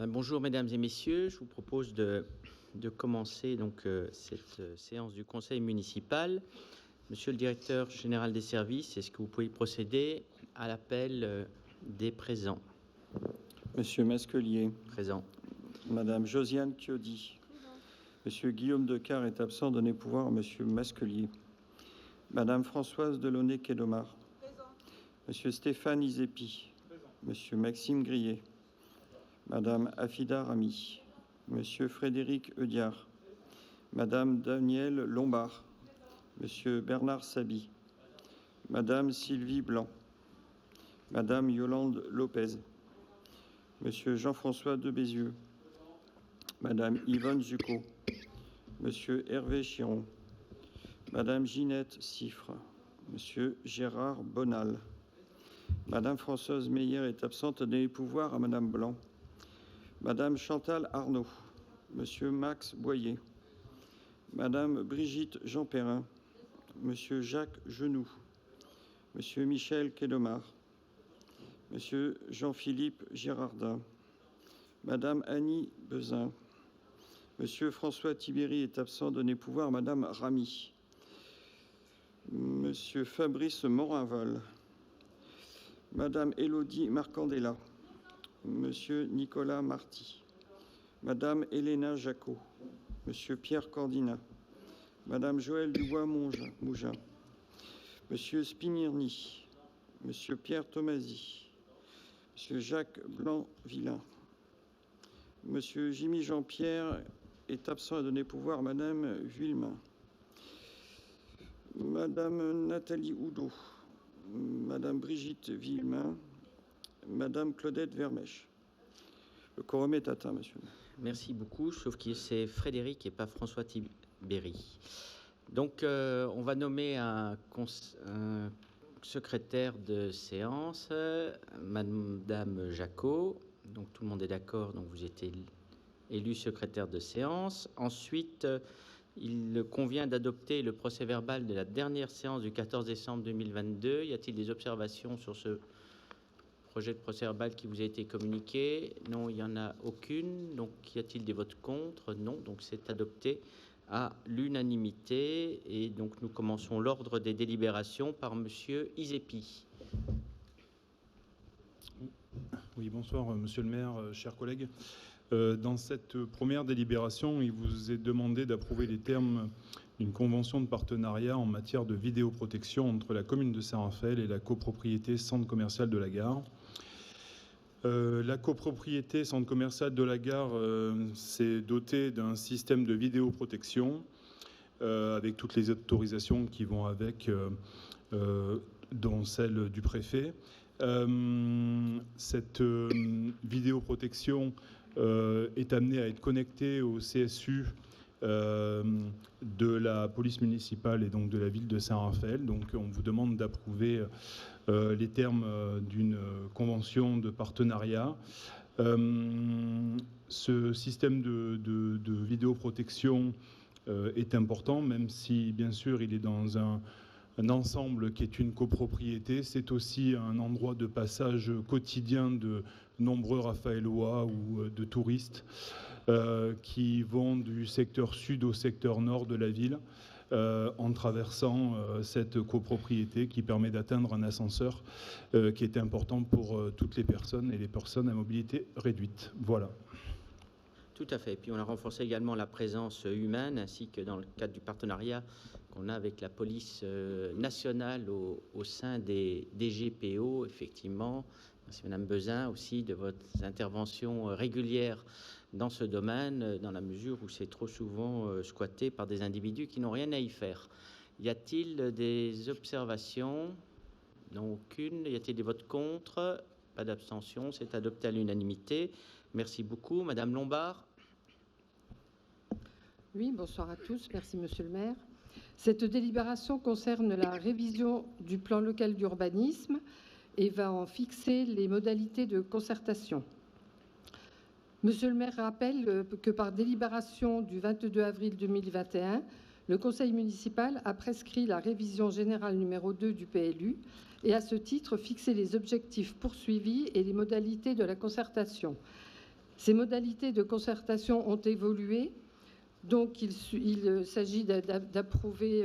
Bonjour mesdames et messieurs, je vous propose de commencer donc cette séance du conseil municipal. Monsieur le directeur général des services, est-ce que vous pouvez procéder à l'appel des présents? Monsieur Masquelier. Présent. Madame Josiane Chiodi. Monsieur Guillaume Decart est absent. Donnez pouvoir à Monsieur Masquelier. Madame Françoise Delaunay-Quédomar. Présent. Monsieur Stéphane Isépi. Présent. Monsieur Maxime Grillet. Madame Afida Rami. Monsieur Frédéric Eudiard. Madame Danielle Lombard. Monsieur Bernard Sabi. Madame Sylvie Blanc. Madame Yolande Lopez. Monsieur Jean-François Debézieux. Madame Yvonne Zucco. Monsieur Hervé Chiron. Madame Ginette Siffre. Monsieur Gérard Bonal. Madame Françoise Meyer est absente. Donnez pouvoir à Madame Blanc. Madame Chantal Arnaud. Monsieur Max Boyer. Madame Brigitte Jean Perrin. Monsieur Jacques Genoux. Monsieur Michel Quédomar. Monsieur Jean-Philippe Girardin. Madame Annie Bezin. Monsieur François Tibéry est absent. Donnez pouvoir à Madame Rami. Monsieur Fabrice Morinval. Madame Élodie Marcandella. Monsieur Nicolas Marty. Madame Elena Jacot. Monsieur Pierre Cordina. Madame Joëlle Dubois-Mougin. Monsieur Spinirny. Monsieur Pierre Tomasi. Monsieur Jacques Blanc-Villain. Monsieur Jimmy Jean-Pierre est absent. À donner pouvoir à Madame Vuillemin. Madame Nathalie Oudot. Madame Brigitte Villemin. Madame Claudette Vermèche. Le quorum est atteint, monsieur. Merci beaucoup, sauf que c'est Frédéric et pas François Tibéry. Donc, on va nommer un secrétaire de séance, Madame Jacot. Donc, tout le monde est d'accord, donc vous êtes élu secrétaire de séance. Ensuite, il convient d'adopter le procès-verbal de la dernière séance du 14 décembre 2022. Y a-t-il des observations sur ce projet de procès-verbal qui vous a été communiqué? Non, il n'y en a aucune. Donc, y a-t-il des votes contre? Non, donc c'est adopté à l'unanimité. Et donc, nous commençons l'ordre des délibérations par Monsieur Isépi. Oui, bonsoir, Monsieur le maire, chers collègues. Dans cette première délibération, il vous est demandé d'approuver les termes d'une convention de partenariat en matière de vidéoprotection entre la commune de Saint-Raphaël et la copropriété Centre commercial de la Gare. La copropriété Centre commercial de la Gare s'est dotée d'un système de vidéoprotection avec toutes les autorisations qui vont avec, dont celle du préfet. Cette vidéoprotection est amenée à être connectée au CSU de la police municipale et donc de la ville de Saint-Raphaël. Donc on vous demande d'approuver les termes d'une convention de partenariat. Ce système de vidéoprotection est important, même si bien sûr il est dans un ensemble qui est une copropriété. C'est aussi un endroit de passage quotidien de nombreux Raphaélois ou de touristes qui vont du secteur sud au secteur nord de la ville en traversant cette copropriété qui permet d'atteindre un ascenseur qui est important pour toutes les personnes et les personnes à mobilité réduite. Voilà. Tout à fait. Puis on a renforcé également la présence humaine, ainsi que dans le cadre du partenariat qu'on a avec la police nationale au sein des DGPO, effectivement. Merci Madame Bezin aussi de votre intervention régulière dans ce domaine, dans la mesure où c'est trop souvent squatté par des individus qui n'ont rien à y faire. Y a-t-il des observations? Non, aucune. Y a-t-il des votes contre? Pas d'abstention. C'est adopté à l'unanimité. Merci beaucoup. Madame Lombard. Oui, bonsoir à tous. Merci, monsieur le maire. Cette délibération concerne la révision du plan local d'urbanisme et va en fixer les modalités de concertation. Monsieur le maire rappelle que par délibération du 22 avril 2021, le conseil municipal a prescrit la révision générale numéro 2 du PLU et à ce titre fixé les objectifs poursuivis et les modalités de la concertation. Ces modalités de concertation ont évolué, donc il s'agit d'approuver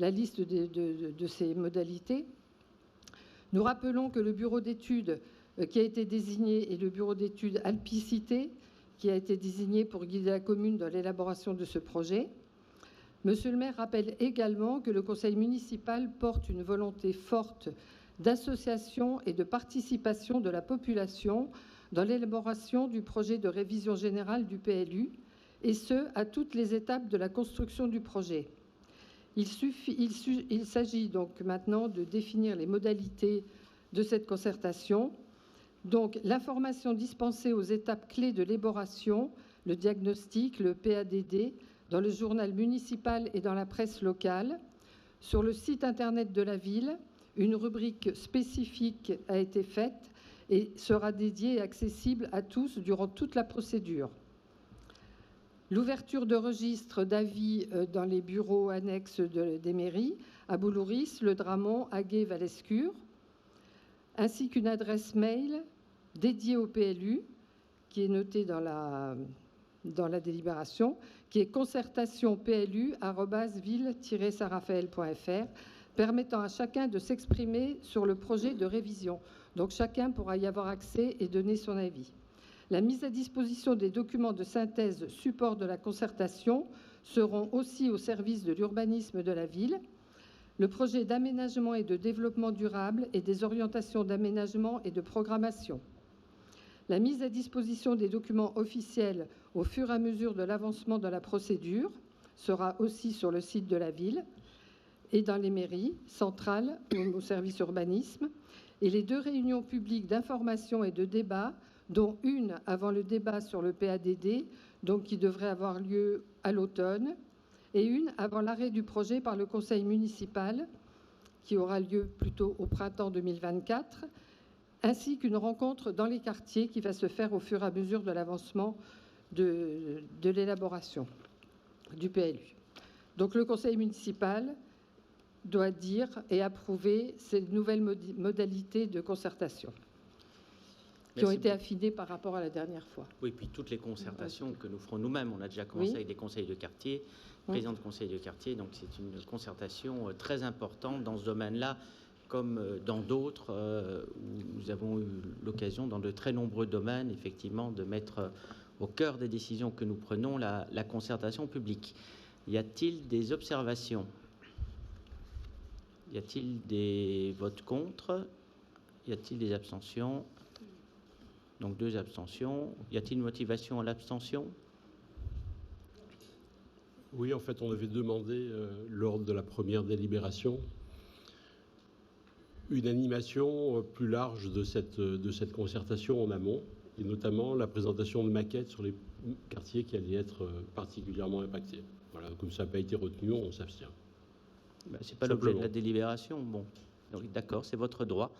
la liste de ces modalités. Nous rappelons que le bureau d'études qui a été désigné est le bureau d'études Alpicité, qui a été désigné pour guider la commune dans l'élaboration de ce projet. Monsieur le maire rappelle également que le conseil municipal porte une volonté forte d'association et de participation de la population dans l'élaboration du projet de révision générale du PLU, et ce, à toutes les étapes de la construction du projet. Il s'agit donc maintenant de définir les modalités de cette concertation. Donc, l'information dispensée aux étapes clés de l'élaboration, le diagnostic, le PADD, dans le journal municipal et dans la presse locale. Sur le site internet de la ville, une rubrique spécifique a été faite et sera dédiée et accessible à tous durant toute la procédure. L'ouverture de registres d'avis dans les bureaux annexes des mairies, à Boulouris, Le Dramont, Aguet, Valescure, ainsi qu'une adresse mail dédiée au PLU, qui est notée dans la délibération, qui est concertationplu@ville-saint-raphaël.fr, permettant à chacun de s'exprimer sur le projet de révision. Donc chacun pourra y avoir accès et donner son avis. La mise à disposition des documents de synthèse support de la concertation seront aussi au service de l'urbanisme de la ville. Le projet d'aménagement et de développement durable et des orientations d'aménagement et de programmation. La mise à disposition des documents officiels au fur et à mesure de l'avancement de la procédure sera aussi sur le site de la ville et dans les mairies centrales ou au service urbanisme. Et les 2 réunions publiques d'information et de débat, dont une avant le débat sur le PADD, donc qui devrait avoir lieu à l'automne, et une avant l'arrêt du projet par le conseil municipal, qui aura lieu plutôt au printemps 2024, ainsi qu'une rencontre dans les quartiers qui va se faire au fur et à mesure de l'avancement de l'élaboration du PLU. Donc le conseil municipal doit dire et approuver ces nouvelles modalités de concertation qui ont été affinées par rapport à la dernière fois. Oui, puis toutes les concertations que nous ferons nous-mêmes. On a déjà commencé avec des conseils de quartier, président de conseil de quartier, donc c'est une concertation très importante dans ce domaine-là, comme dans d'autres où nous avons eu l'occasion, dans de très nombreux domaines, effectivement, de mettre au cœur des décisions que nous prenons la concertation publique. Y a-t-il des observations? Y a-t-il des votes contre? Y a-t-il des abstentions? Donc 2 abstentions. Y a-t-il une motivation à l'abstention? Oui, en fait, on avait demandé, lors de la première délibération, une animation plus large de cette concertation en amont, et notamment la présentation de maquettes sur les quartiers qui allaient être particulièrement impactés. Voilà, comme ça n'a pas été retenu, on s'abstient. Ben, ce n'est pas l'objet de la délibération. Bon, d'accord, c'est votre droit.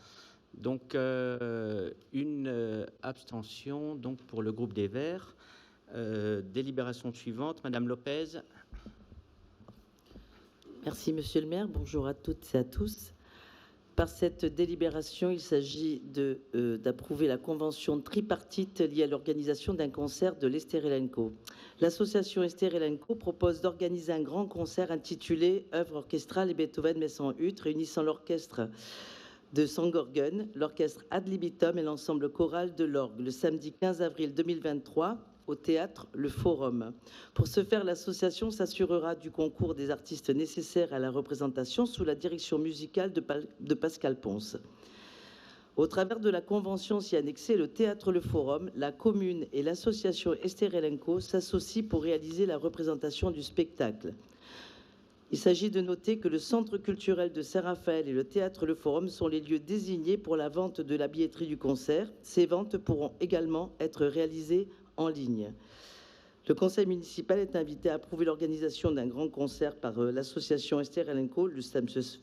Donc, une abstention donc, pour le groupe des Verts. Délibération suivante, Madame Lopez. Merci, Monsieur le maire. Bonjour à toutes et à tous. Par cette délibération, il s'agit d'approuver la convention tripartite liée à l'organisation d'un concert de l'Esther Elenco. L'association Esther Elenco propose d'organiser un grand concert intitulé « Œuvre orchestrale et Beethoven Messon Huth » réunissant l'orchestre de Sangorgen, l'orchestre Ad Libitum et l'ensemble choral de l'orgue, le samedi 15 avril 2023 au théâtre Le Forum. Pour ce faire, l'association s'assurera du concours des artistes nécessaires à la représentation sous la direction musicale de Pascal Ponce. Au travers de la convention s'y annexée, le théâtre Le Forum, la commune et l'association Esther Elenco s'associent pour réaliser la représentation du spectacle. Il s'agit de noter que le centre culturel de Saint-Raphaël et le théâtre Le Forum sont les lieux désignés pour la vente de la billetterie du concert. Ces ventes pourront également être réalisées en ligne. Le conseil municipal est invité à approuver l'organisation d'un grand concert par l'association Esther Elenco le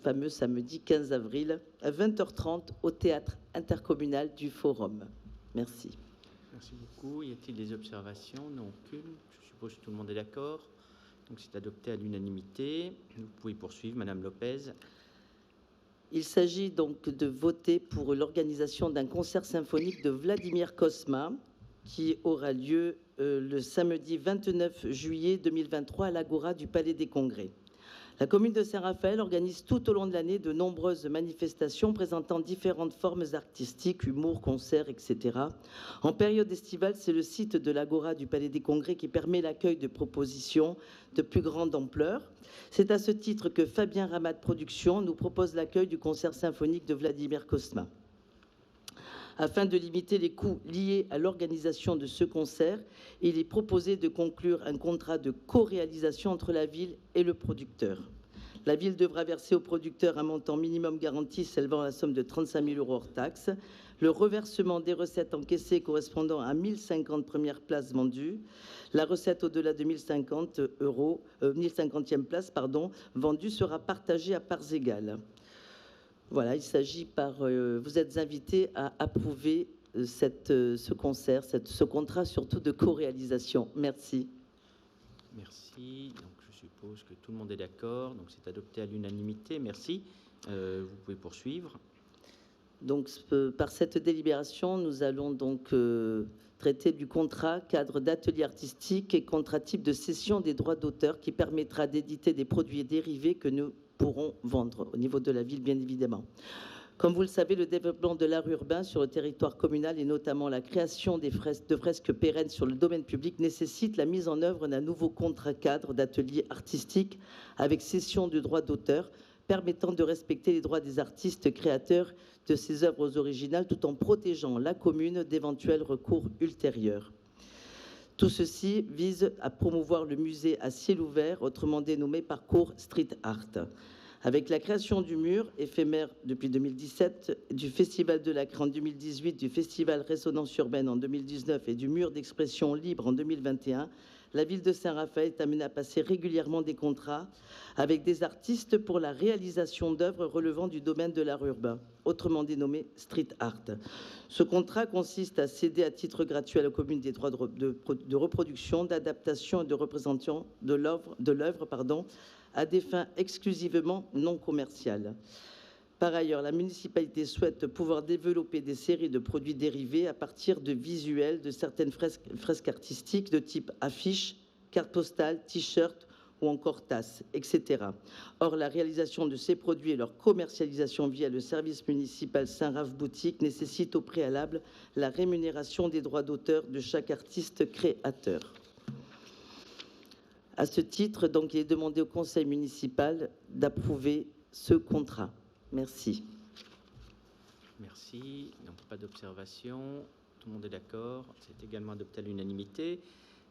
fameux samedi 15 avril à 20h30 au théâtre intercommunal du Forum. Merci. Merci beaucoup. Y a-t-il des observations? Non, aucune. Je suppose que tout le monde est d'accord. Donc c'est adopté à l'unanimité. Vous pouvez poursuivre, Madame Lopez. Il s'agit donc de voter pour l'organisation d'un concert symphonique de Vladimir Kosma qui aura lieu le samedi 29 juillet 2023 à l'Agora du Palais des Congrès. La commune de Saint-Raphaël organise tout au long de l'année de nombreuses manifestations présentant différentes formes artistiques, humour, concerts, etc. En période estivale, c'est le site de l'Agora du Palais des Congrès qui permet l'accueil de propositions de plus grande ampleur. C'est à ce titre que Fabien Ramad Productions nous propose l'accueil du concert symphonique de Vladimir Cosma. Afin de limiter les coûts liés à l'organisation de ce concert, il est proposé de conclure un contrat de co-réalisation entre la ville et le producteur. La ville devra verser au producteur un montant minimum garanti s'élevant à la somme de 35 000 € hors taxes, le reversement des recettes encaissées correspondant à 1050 premières places vendues, la recette au-delà de 1050e place vendue sera partagée à parts égales. Voilà, il s'agit vous êtes invités à approuver ce concert, ce contrat surtout de co-réalisation. Merci. Merci. Donc, je suppose que tout le monde est d'accord. Donc, c'est adopté à l'unanimité. Merci. Vous pouvez poursuivre. Donc, par cette délibération, nous allons donc traiter du contrat cadre d'atelier artistique et contrat type de cession des droits d'auteur qui permettra d'éditer des produits dérivés que nous pourront vendre au niveau de la ville, bien évidemment. Comme vous le savez, le développement de l'art urbain sur le territoire communal et notamment la création de fresques pérennes sur le domaine public nécessite la mise en œuvre d'un nouveau contrat cadre d'atelier artistique avec cession de droits d'auteur permettant de respecter les droits des artistes créateurs de ces œuvres originales tout en protégeant la commune d'éventuels recours ultérieurs. Tout ceci vise à promouvoir le musée à ciel ouvert, autrement dénommé Parcours Street Art. Avec la création du mur, éphémère depuis 2017, du Festival de la Craie en 2018, du Festival Résonance Urbaine en 2019 et du mur d'expression libre en 2021, la ville de Saint-Raphaël est amenée à passer régulièrement des contrats avec des artistes pour la réalisation d'œuvres relevant du domaine de l'art urbain, autrement dénommé street art. Ce contrat consiste à céder à titre gratuit à la commune des droits de reproduction, d'adaptation et de représentation de l'œuvre à des fins exclusivement non commerciales. Par ailleurs, la municipalité souhaite pouvoir développer des séries de produits dérivés à partir de visuels de certaines fresques artistiques de type affiches, cartes postales, t-shirts ou encore tasses, etc. Or, la réalisation de ces produits et leur commercialisation via le service municipal Saint-Raph Boutique nécessite au préalable la rémunération des droits d'auteur de chaque artiste créateur. À ce titre, donc, il est demandé au conseil municipal d'approuver ce contrat. Merci. Merci. Donc, pas d'observation. Tout le monde est d'accord. C'est également adopté à l'unanimité.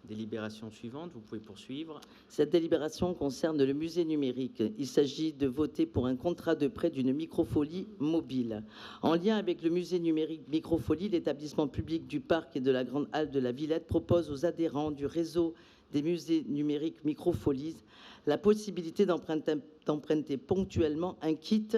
Délibération suivante, vous pouvez poursuivre. Cette délibération concerne le musée numérique. Il s'agit de voter pour un contrat de prêt d'une microfolie mobile. En lien avec le musée numérique Microfolie, l'établissement public du parc et de la Grande Halle de la Villette propose aux adhérents du réseau des musées numériques Microfolie la possibilité d'emprunter ponctuellement un kit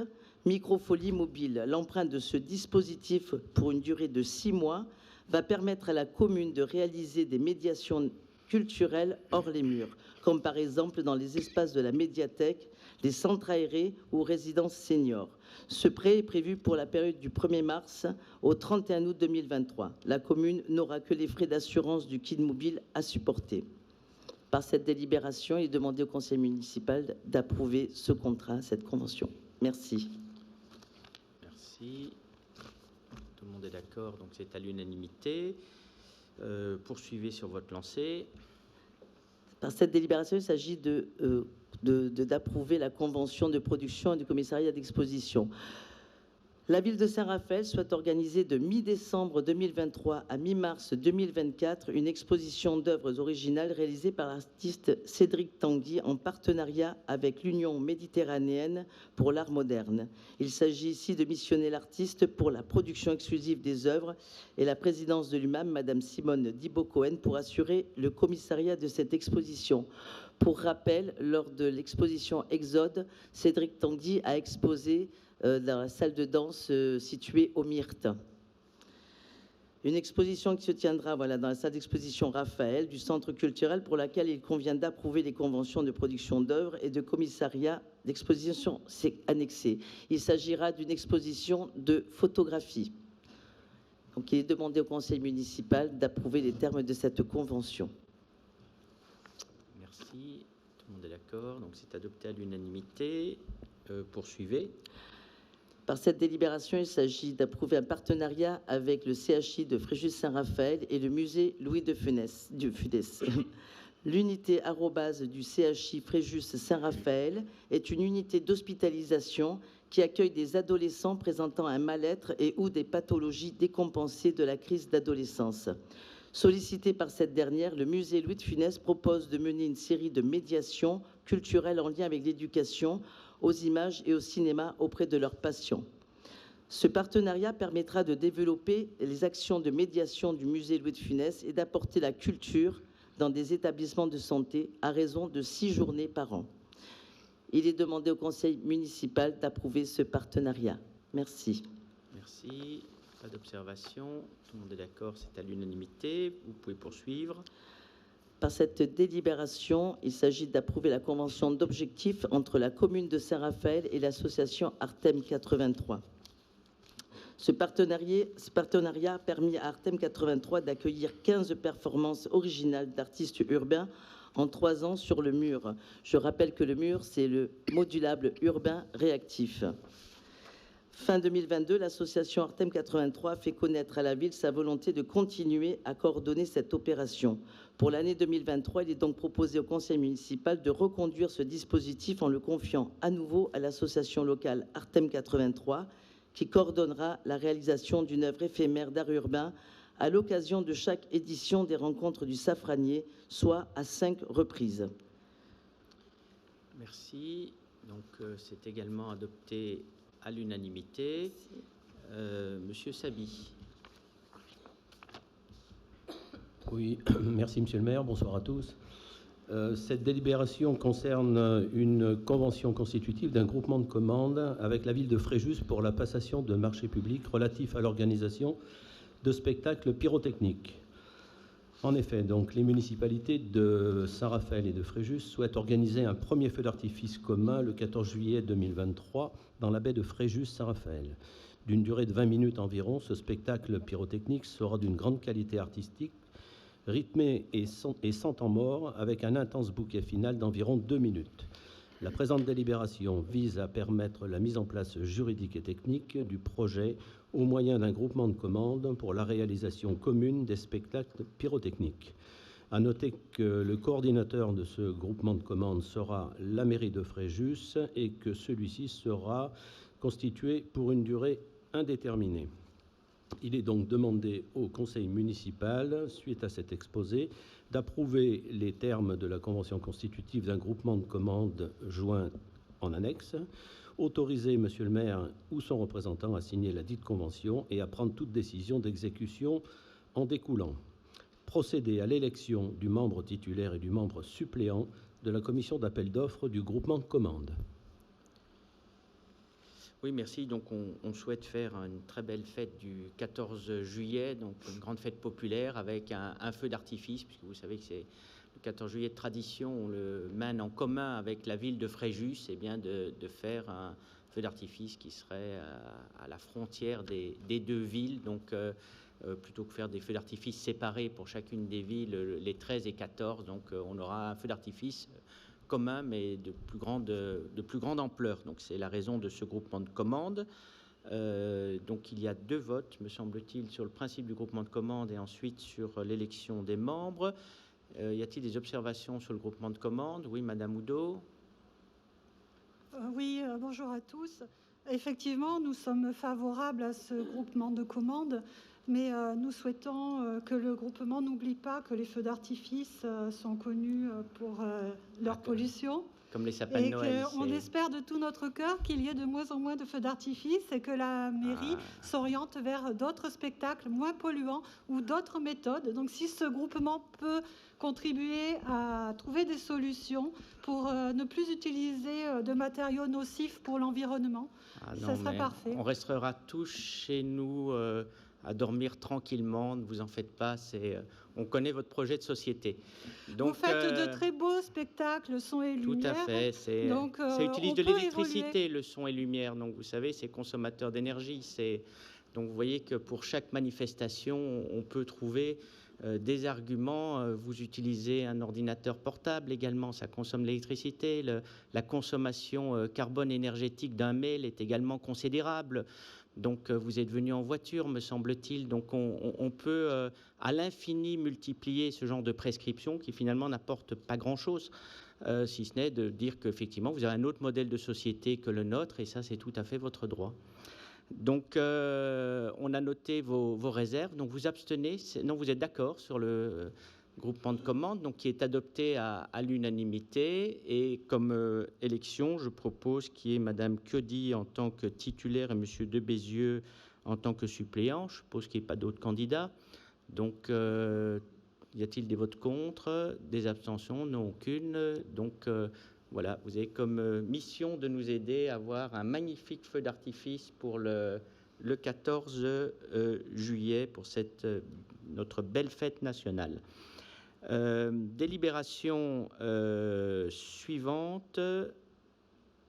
Microfolie mobile. L'emprunt de ce dispositif pour une durée de 6 mois va permettre à la commune de réaliser des médiations culturelles hors les murs, comme par exemple dans les espaces de la médiathèque, les centres aérés ou résidences seniors. Ce prêt est prévu pour la période du 1er mars au 31 août 2023. La commune n'aura que les frais d'assurance du kit mobile à supporter. Par cette délibération, il est demandé au conseil municipal d'approuver ce contrat, cette convention. Merci. Merci. Tout le monde est d'accord, donc c'est à l'unanimité. Poursuivez sur votre lancée. Par cette délibération, il s'agit d'approuver la convention de production et du commissariat d'exposition. La ville de Saint-Raphaël souhaite organiser de mi-décembre 2023 à mi-mars 2024 une exposition d'œuvres originales réalisée par l'artiste Cédric Tanguy en partenariat avec l'Union méditerranéenne pour l'art moderne. Il s'agit ici de missionner l'artiste pour la production exclusive des œuvres et la présidence de l'UMAM, Madame Simone Dibo-Cohen, pour assurer le commissariat de cette exposition. Pour rappel, lors de l'exposition Exode, Cédric Tanguy a exposé dans la salle de danse située au Myrte. Une exposition qui se tiendra dans la salle d'exposition Raphaël du Centre culturel pour laquelle il convient d'approuver les conventions de production d'œuvres et de commissariat d'exposition annexées. Il s'agira d'une exposition de photographie. Donc, il est demandé au conseil municipal d'approuver les termes de cette convention. Merci. Tout le monde est d'accord. Donc, c'est adopté à l'unanimité. Poursuivez. Par cette délibération, il s'agit d'approuver un partenariat avec le CHI de Fréjus-Saint-Raphaël et le musée Louis de Funès. L'unité arrobase du CHI Fréjus-Saint-Raphaël est une unité d'hospitalisation qui accueille des adolescents présentant un mal-être et ou des pathologies décompensées de la crise d'adolescence. Sollicité par cette dernière, le musée Louis de Funès propose de mener une série de médiations culturelles en lien avec l'éducation, aux images et au cinéma auprès de leurs patients. Ce partenariat permettra de développer les actions de médiation du musée Louis de Funès et d'apporter la culture dans des établissements de santé à raison de 6 journées par an. Il est demandé au conseil municipal d'approuver ce partenariat. Merci. Merci. Pas d'observation. Tout le monde est d'accord, c'est à l'unanimité. Vous pouvez poursuivre. Par cette délibération, il s'agit d'approuver la convention d'objectifs entre la commune de Saint-Raphaël et l'association Artem 83. Ce partenariat a permis à Artem 83 d'accueillir 15 performances originales d'artistes urbains en 3 ans sur le mur. Je rappelle que le mur, c'est le modulable urbain réactif. Fin 2022, l'association Artem 83 fait connaître à la ville sa volonté de continuer à coordonner cette opération. Pour l'année 2023, il est donc proposé au conseil municipal de reconduire ce dispositif en le confiant à nouveau à l'association locale Artem 83, qui coordonnera la réalisation d'une œuvre éphémère d'art urbain à l'occasion de chaque édition des rencontres du Safranier, soit à 5 reprises. Merci. Donc, c'est également adopté à l'unanimité. Monsieur Sabi. Oui, merci Monsieur le maire, bonsoir à tous. Cette délibération concerne une convention constitutive d'un groupement de commandes avec la ville de Fréjus pour la passation de marchés publics relatifs à l'organisation de spectacles pyrotechniques. En effet, donc, les municipalités de Saint-Raphaël et de Fréjus souhaitent organiser un premier feu d'artifice commun le 14 juillet 2023 dans la baie de Fréjus-Saint-Raphaël. D'une durée de 20 minutes environ, ce spectacle pyrotechnique sera d'une grande qualité artistique, rythmé et sans temps mort, avec un intense bouquet final d'environ 2 minutes. La présente délibération vise à permettre la mise en place juridique et technique du projet au moyen d'un groupement de commandes pour la réalisation commune des spectacles pyrotechniques. À noter que le coordinateur de ce groupement de commandes sera la mairie de Fréjus et que celui-ci sera constitué pour une durée indéterminée. Il est donc demandé au conseil municipal, suite à cet exposé, d'approuver les termes de la convention constitutive d'un groupement de commandes joint en annexe, autoriser monsieur le maire ou son représentant à signer la dite convention et à prendre toute décision d'exécution en découlant. Procéder à l'élection du membre titulaire et du membre suppléant de la commission d'appel d'offres du groupement de commandes. Oui, merci. Donc, on souhaite faire une très belle fête du 14 juillet, donc une grande fête populaire avec un feu d'artifice, puisque vous savez que c'est le 14 juillet de tradition, on le mène en commun avec la ville de Fréjus, et bien de faire un feu d'artifice qui serait à la frontière des 2 villes. Donc, plutôt que faire des feux d'artifice séparés pour chacune des villes, les 13 et 14, donc on aura un feu d'artifice commun, mais de plus grande ampleur. Donc, c'est la raison de ce groupement de commandes. Donc, il y a 2 votes, me semble-t-il, sur le principe du groupement de commandes et ensuite sur l'élection des membres. Y a-t-il des observations sur le groupement de commandes? Oui, Madame Oudot. Oui, bonjour à tous. Effectivement, nous sommes favorables à ce groupement de commandes, mais nous souhaitons que le groupement n'oublie pas que les feux d'artifice sont connus pour leur pollution. Comme les sapins de Noël. Et on espère de tout notre cœur qu'il y ait de moins en moins de feux d'artifice et que la mairie s'oriente vers d'autres spectacles moins polluants ou d'autres méthodes. Donc si ce groupement peut contribuer à trouver des solutions pour ne plus utiliser de matériaux nocifs pour l'environnement, ça sera parfait. On restera tous chez nous à dormir tranquillement, ne vous en faites pas, on connaît votre projet de société. Donc, vous faites de très beaux spectacles, son et lumière. Tout à fait, ça utilise de l'électricité, le son et lumière, donc vous savez, c'est consommateur d'énergie, Donc vous voyez que pour chaque manifestation, on peut trouver des arguments. Vous utilisez un ordinateur portable également, ça consomme de l'électricité. La consommation carbone énergétique d'un mail est également considérable. Donc vous êtes venu en voiture, me semble-t-il. Donc on peut à l'infini multiplier ce genre de prescriptions qui finalement n'apportent pas grand-chose, si ce n'est de dire qu'effectivement vous avez un autre modèle de société que le nôtre, et ça c'est tout à fait votre droit. Donc, on a noté vos réserves. Donc, vous abstenez. Non, vous êtes d'accord sur le groupement de commande, donc qui est adopté à l'unanimité. Et comme élection, je propose qu'il y ait Madame Chiodi en tant que titulaire et Monsieur de Bézieux en tant que suppléant. Je suppose qu'il n'y ait pas d'autres candidats. Donc, y a-t-il des votes contre, des abstentions? Non, aucune. Donc, voilà, vous avez comme mission de nous aider à avoir un magnifique feu d'artifice pour le 14 juillet, pour notre belle fête nationale. Délibération suivante,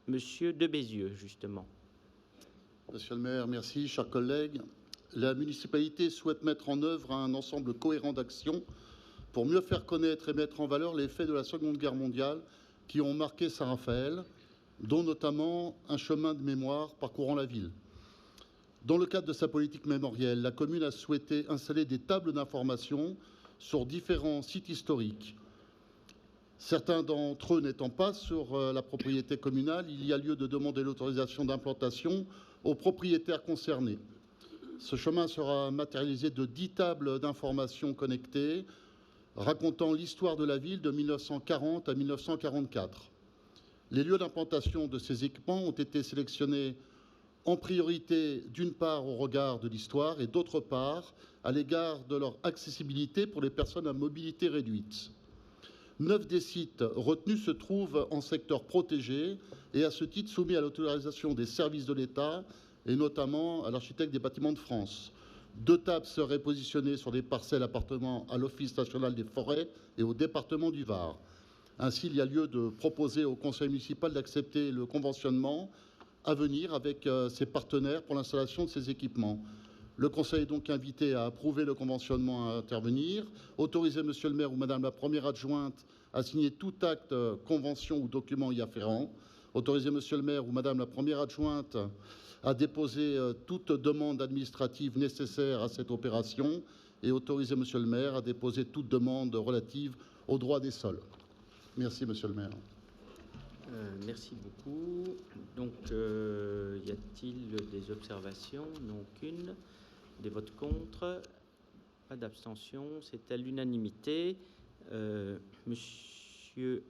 Monsieur de Bézieux, justement. Monsieur le maire, merci. Chers collègues, la municipalité souhaite mettre en œuvre un ensemble cohérent d'actions pour mieux faire connaître et mettre en valeur les faits de la Seconde Guerre mondiale qui ont marqué Saint-Raphaël, dont notamment un chemin de mémoire parcourant la ville. Dans le cadre de sa politique mémorielle, la commune a souhaité installer des tables d'information sur différents sites historiques. Certains d'entre eux n'étant pas sur la propriété communale, il y a lieu de demander l'autorisation d'implantation aux propriétaires concernés. Ce chemin sera matérialisé de 10 tables d'information connectées racontant l'histoire de la ville de 1940 à 1944. Les lieux d'implantation de ces équipements ont été sélectionnés en priorité, d'une part, au regard de l'histoire et d'autre part, à l'égard de leur accessibilité pour les personnes à mobilité réduite. 9 des sites retenus se trouvent en secteur protégé et à ce titre soumis à l'autorisation des services de l'État et notamment à l'architecte des bâtiments de France. 2 tables seraient positionnées sur des parcelles appartenant à l'Office national des forêts et au département du Var. Ainsi, il y a lieu de proposer au conseil municipal d'accepter le conventionnement à venir avec ses partenaires pour l'installation de ces équipements. Le conseil est donc invité à approuver le conventionnement à intervenir, autoriser monsieur le maire ou madame la première adjointe à signer tout acte, convention ou document y afférent, autoriser monsieur le maire ou madame la première adjointe à déposer toute demande administrative nécessaire à cette opération et autoriser monsieur le maire à déposer toute demande relative aux droits des sols. Merci, monsieur le maire. Merci beaucoup. Donc, y a-t-il des observations? Non, aucune. Des votes contre? Pas d'abstention. C'est à l'unanimité. Monsieur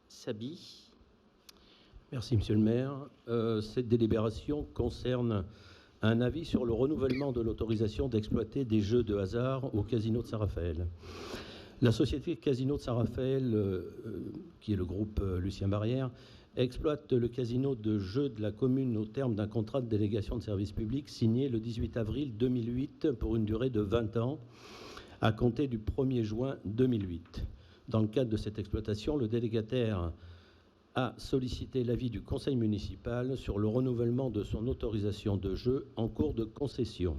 Sabi. Merci, monsieur le maire. Cette délibération concerne un avis sur le renouvellement de l'autorisation d'exploiter des jeux de hasard au Casino de Saint-Raphaël. La société Casino de Saint-Raphaël, qui est le groupe Lucien Barrière, exploite le casino de jeux de la commune au terme d'un contrat de délégation de service public signé le 18 avril 2008 pour une durée de 20 ans à compter du 1er juin 2008. Dans le cadre de cette exploitation, le délégataire a sollicité l'avis du conseil municipal sur le renouvellement de son autorisation de jeu en cours de concession.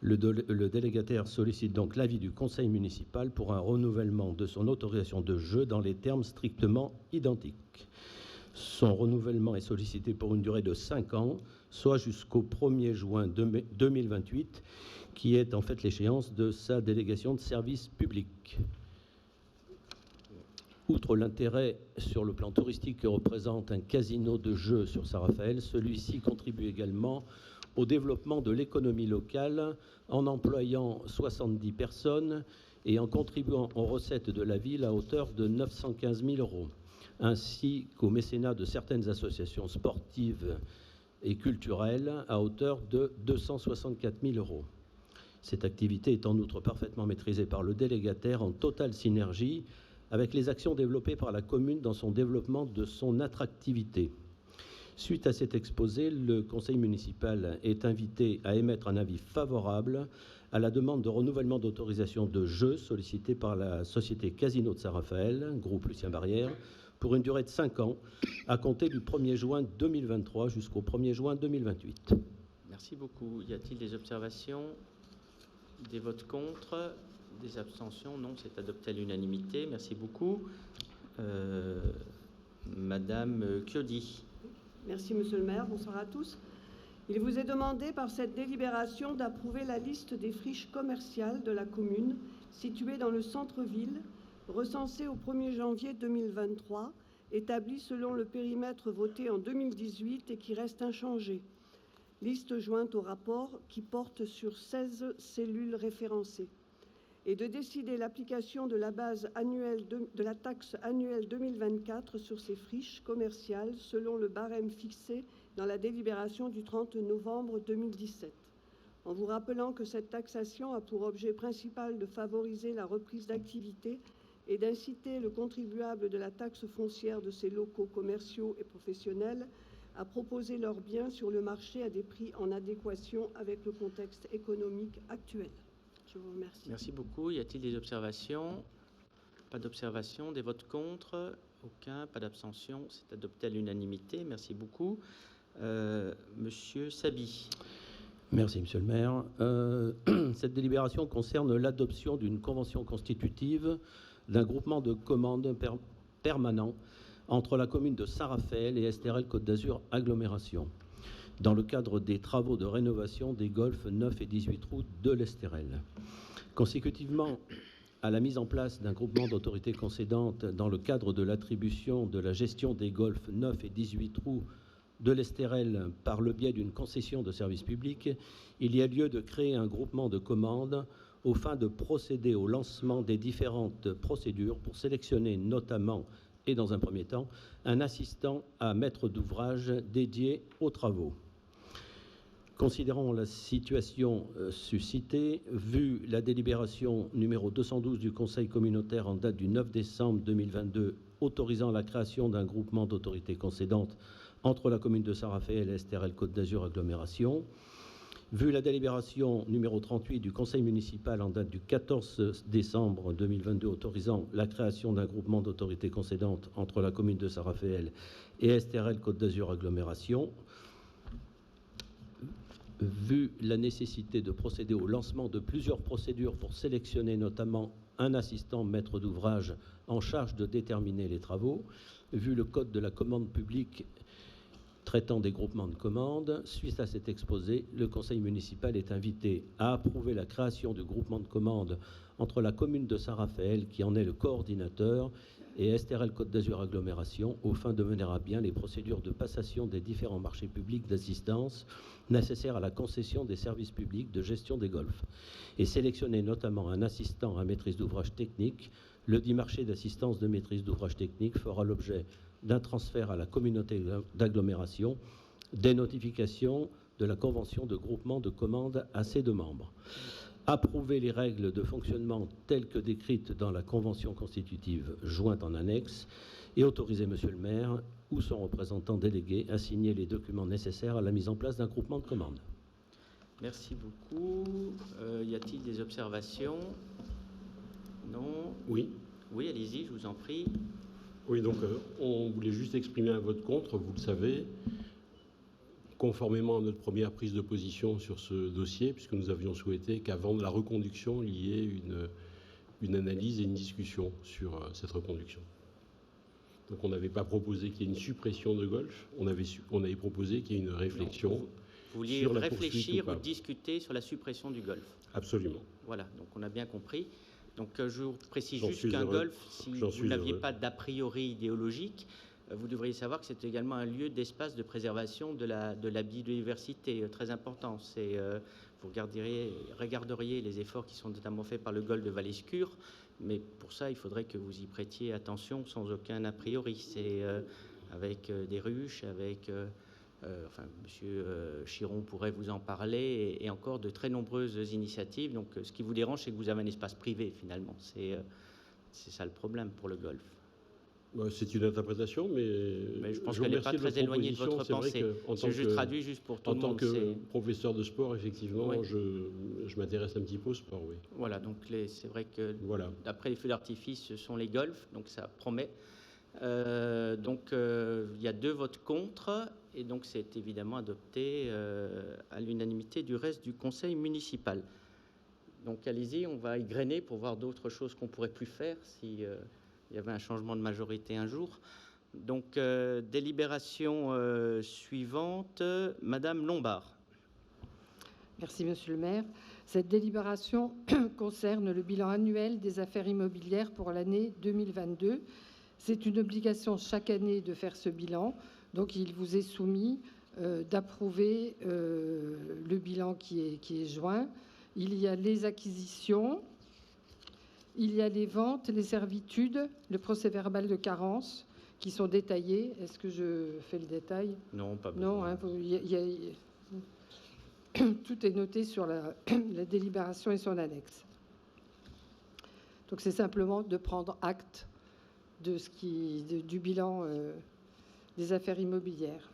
Le délégataire sollicite donc l'avis du conseil municipal pour un renouvellement de son autorisation de jeu dans les termes strictement identiques. Son renouvellement est sollicité pour une durée de 5 ans, soit jusqu'au 1er juin 2028, qui est en fait l'échéance de sa délégation de service public. Outre l'intérêt sur le plan touristique que représente un casino de jeux sur Saint-Raphaël, celui-ci contribue également au développement de l'économie locale en employant 70 personnes et en contribuant aux recettes de la ville à hauteur de 915 000 €, ainsi qu'au mécénat de certaines associations sportives et culturelles à hauteur de 264 000 €. Cette activité est en outre parfaitement maîtrisée par le délégataire en totale synergie avec les actions développées par la commune dans son développement de son attractivité. Suite à cet exposé, le conseil municipal est invité à émettre un avis favorable à la demande de renouvellement d'autorisation de jeu sollicitée par la société Casino de Saint-Raphaël, groupe Lucien Barrière, pour une durée de 5 ans, à compter du 1er juin 2023 jusqu'au 1er juin 2028. Merci beaucoup. Y a-t-il des observations? Des votes contre? Des abstentions? Non, c'est adopté à l'unanimité. Merci beaucoup. Madame Chiodi. Merci, Monsieur le maire. Bonsoir à tous. Il vous est demandé par cette délibération d'approuver la liste des friches commerciales de la commune situées dans le centre-ville, recensées au 1er janvier 2023, établies selon le périmètre voté en 2018 et qui reste inchangé. Liste jointe au rapport qui porte sur 16 cellules référencées. Et de décider l'application de la base annuelle de la taxe annuelle 2024 sur ces friches commerciales selon le barème fixé dans la délibération du 30 novembre 2017. En vous rappelant que cette taxation a pour objet principal de favoriser la reprise d'activité et d'inciter le contribuable de la taxe foncière de ces locaux commerciaux et professionnels à proposer leurs biens sur le marché à des prix en adéquation avec le contexte économique actuel. Je vous remercie. Merci beaucoup. Y a-t-il des observations? Pas d'observation. Des votes contre? Aucun. Pas d'abstention. C'est adopté à l'unanimité. Merci beaucoup. Monsieur Sabi. Merci, Monsieur le maire. Cette délibération concerne l'adoption d'une convention constitutive d'un groupement de commandes permanent entre la commune de Saint-Raphaël et STRL Côte d'Azur Agglomération, dans le cadre des travaux de rénovation des golfs 9 et 18 trous de l'Estérel. Consécutivement à la mise en place d'un groupement d'autorités concédantes dans le cadre de l'attribution de la gestion des golfs 9 et 18 trous de l'Estérel par le biais d'une concession de service public, il y a lieu de créer un groupement de commandes aux fins de procéder au lancement des différentes procédures pour sélectionner notamment et dans un premier temps, un assistant à maître d'ouvrage dédié aux travaux. Considérant la situation suscitée, vu la délibération numéro 212 du Conseil communautaire en date du 9 décembre 2022 autorisant la création d'un groupement d'autorités concédantes entre la commune de Saint-Raphaël et STRL Côte d'Azur Agglomération, vu la délibération numéro 38 du Conseil municipal en date du 14 décembre 2022 autorisant la création d'un groupement d'autorités concédantes entre la commune de Saint-Raphaël et STRL Côte d'Azur Agglomération, vu la nécessité de procéder au lancement de plusieurs procédures pour sélectionner notamment un assistant maître d'ouvrage en charge de déterminer les travaux, vu le code de la commande publique traitant des groupements de commandes, suite à cet exposé, le conseil municipal est invité à approuver la création du groupement de commandes entre la commune de Saint-Raphaël, qui en est le coordinateur, et STRL Côte d'Azur Agglomération, aux fins de mener à bien les procédures de passation des différents marchés publics d'assistance nécessaires à la concession des services publics de gestion des golfs, et sélectionner notamment un assistant à maîtrise d'ouvrage technique. Le dit marché d'assistance de maîtrise d'ouvrage technique fera l'objet d'un transfert à la communauté d'agglomération des notifications de la convention de groupement de commandes à ses deux membres. Approuver les règles de fonctionnement telles que décrites dans la convention constitutive jointe en annexe et autoriser Monsieur le maire ou son représentant délégué à signer les documents nécessaires à la mise en place d'un groupement de commandes. Merci beaucoup. Y a-t-il des observations? Non? Oui. Oui, allez-y, je vous en prie. Oui, donc on voulait juste exprimer un vote contre, vous le savez, conformément à notre première prise de position sur ce dossier, puisque nous avions souhaité qu'avant la reconduction, il y ait une analyse et une discussion sur cette reconduction. Donc on n'avait pas proposé qu'il y ait une suppression de golf, on avait proposé qu'il y ait une réflexion. Vous vouliez sur la réfléchir poursuite ou discuter sur la suppression du golf? Absolument. Voilà, donc on a bien compris. Donc je vous précise juste qu'un golf, si vous n'aviez pas d'a priori idéologique, vous devriez savoir que c'est également un lieu d'espace de préservation de la biodiversité très important. Vous regarderiez les efforts qui sont notamment faits par le golfe de Valescure, mais pour ça, il faudrait que vous y prêtiez attention sans aucun a priori. C'est avec des ruches, avec... Monsieur Chiron pourrait vous en parler, et encore de très nombreuses initiatives. Donc, ce qui vous dérange, c'est que vous avez un espace privé, finalement. C'est ça le problème pour le golf. C'est une interprétation, mais je pense qu'elle n'est pas très éloignée de votre pensée. Je traduis juste pour tout le monde. En tant que professeur de sport, effectivement, oui. je m'intéresse un petit peu au sport, oui. Voilà, donc c'est vrai que d'après les feux d'artifice, ce sont les golfs, donc ça promet. Il y a 2 votes contre, et donc c'est évidemment adopté à l'unanimité du reste du conseil municipal. Donc allez-y, on va égrener pour voir d'autres choses qu'on pourrait plus faire si il y avait un changement de majorité un jour. Donc délibération suivante, Madame Lombard. Merci, Monsieur le maire. Cette délibération concerne le bilan annuel des affaires immobilières pour l'année 2022. C'est une obligation chaque année de faire ce bilan. Donc, il vous est soumis d'approuver le bilan qui est joint. Il y a les acquisitions, il y a les ventes, les servitudes, le procès-verbal de carence qui sont détaillés. Est-ce que je fais le détail? Non, pas besoin. Non, hein, tout est noté sur la délibération et son annexe. Donc c'est simplement de prendre acte de du bilan des affaires immobilières.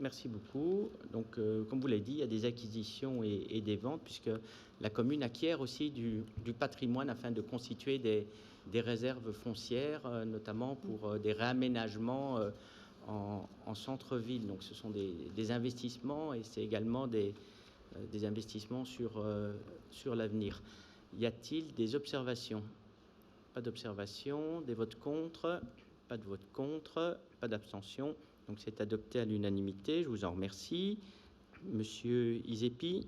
Merci beaucoup. Donc, comme vous l'avez dit, il y a des acquisitions et des ventes, puisque la commune acquiert aussi du patrimoine afin de constituer des réserves foncières, notamment pour des réaménagements en centre-ville. Donc, ce sont des investissements et c'est également des investissements sur l'avenir. Y a-t-il des observations? Pas d'observations. Des votes contre? Pas de vote contre. Pas d'abstention. Donc c'est adopté à l'unanimité. Je vous en remercie. Monsieur Isepi.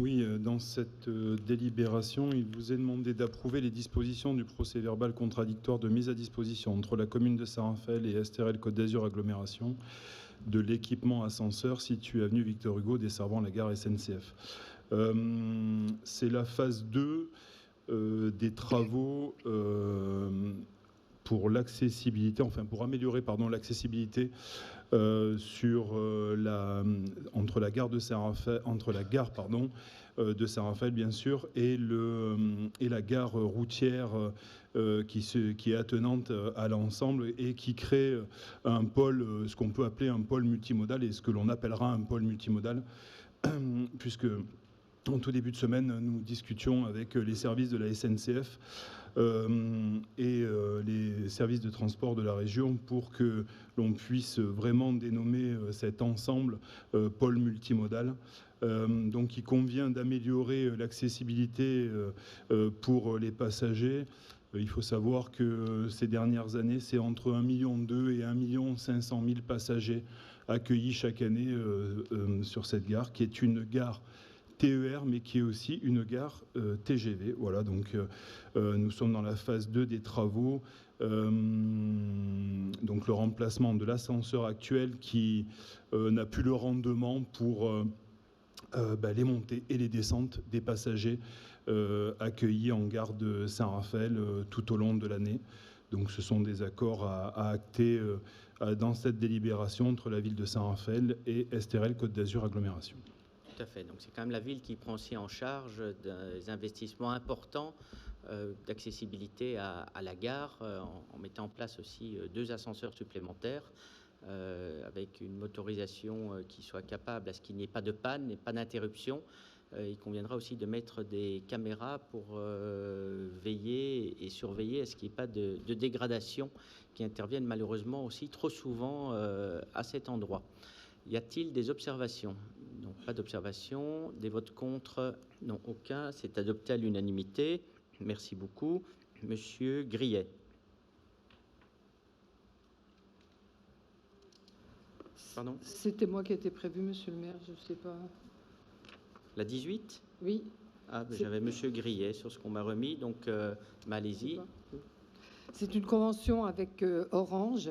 Oui, dans cette délibération, il vous est demandé d'approuver les dispositions du procès-verbal contradictoire de mise à disposition entre la commune de Saint-Raphaël et STRL Côte d'Azur Agglomération de l'équipement ascenseur situé avenue Victor Hugo desservant la gare SNCF. C'est la phase 2 des travaux pour l'accessibilité, enfin pour améliorer l'accessibilité entre la gare de Saint-Raphaël, de Saint-Raphaël bien sûr, et la gare routière qui est attenante à l'ensemble et qui crée un pôle, ce qu'on peut appeler un pôle multimodal et ce que l'on appellera un pôle multimodal, puisque en tout début de semaine, nous discutions avec les services de la SNCF et les services de transport de la région pour que l'on puisse vraiment dénommer cet ensemble pôle multimodal. Donc il convient d'améliorer l'accessibilité pour les passagers. Il faut savoir que ces dernières années, c'est entre 1,2 million et 1,5 million passagers accueillis chaque année sur cette gare, qui est une gare TER, mais qui est aussi une gare TGV. Voilà, donc nous sommes dans la phase 2 des travaux. Donc le remplacement de l'ascenseur actuel qui n'a plus le rendement pour les montées et les descentes des passagers accueillis en gare de Saint-Raphaël tout au long de l'année. Donc ce sont des accords à acter dans cette délibération entre la ville de Saint-Raphaël et STRL Côte d'Azur Agglomération. Tout à fait. Donc c'est quand même la ville qui prend aussi en charge des investissements importants d'accessibilité à la gare, en mettant en place aussi 2 ascenseurs supplémentaires avec une motorisation qui soit capable à ce qu'il n'y ait pas de panne et pas d'interruption. Il conviendra aussi de mettre des caméras pour veiller et surveiller à ce qu'il n'y ait pas de dégradation qui interviennent malheureusement aussi trop souvent à cet endroit. Y a-t-il des observations? Non, pas d'observation. Des votes contre? Non, aucun. C'est adopté à l'unanimité. Merci beaucoup. Monsieur Grillet. Pardon? C'était moi qui étais prévu, monsieur le maire, je ne sais pas. La 18? Oui. Ah, j'avais monsieur Grillet sur ce qu'on m'a remis, donc allez-y. C'est une convention avec Orange.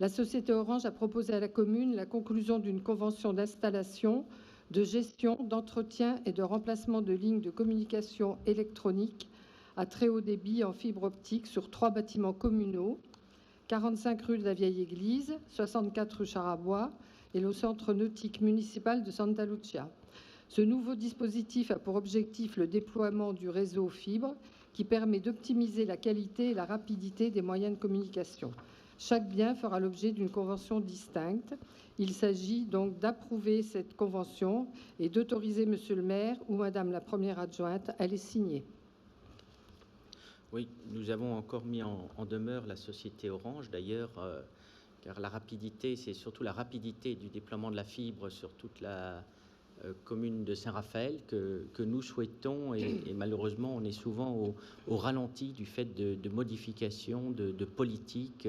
La société Orange a proposé à la commune la conclusion d'une convention d'installation, de gestion, d'entretien et de remplacement de lignes de communication électronique à très haut débit en fibre optique sur 3 bâtiments communaux, 45 rue de la Vieille Église, 64 rue Charabois et le centre nautique municipal de Santa Lucia. Ce nouveau dispositif a pour objectif le déploiement du réseau fibre qui permet d'optimiser la qualité et la rapidité des moyens de communication. Chaque bien fera l'objet d'une convention distincte. Il s'agit donc d'approuver cette convention et d'autoriser monsieur le maire ou madame la première adjointe à les signer. Oui, nous avons encore mis en demeure la société Orange, d'ailleurs, car la rapidité, c'est surtout la rapidité du déploiement de la fibre sur toute la commune de Saint-Raphaël que nous souhaitons, et malheureusement, on est souvent au ralenti du fait de modifications de politique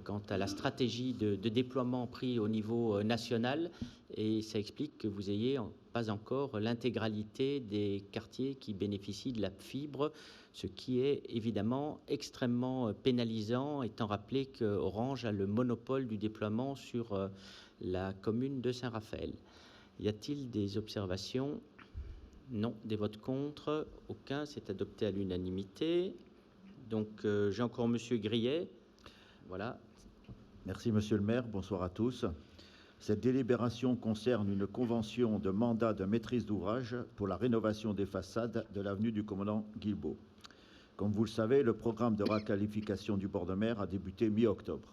quant à la stratégie de déploiement pris au niveau national, et ça explique que vous ayez pas encore l'intégralité des quartiers qui bénéficient de la fibre, ce qui est évidemment extrêmement pénalisant, étant rappelé qu'Orange a le monopole du déploiement sur la commune de Saint-Raphaël. Y a-t-il des observations? Non. Des votes contre? Aucun. C'est adopté à l'unanimité. Donc, j'ai encore Monsieur Grillet. Voilà. Merci, Monsieur le maire. Bonsoir à tous. Cette délibération concerne une convention de mandat de maîtrise d'ouvrage pour la rénovation des façades de l'avenue du commandant Guilbault. Comme vous le savez, le programme de requalification du bord de mer a débuté mi-octobre.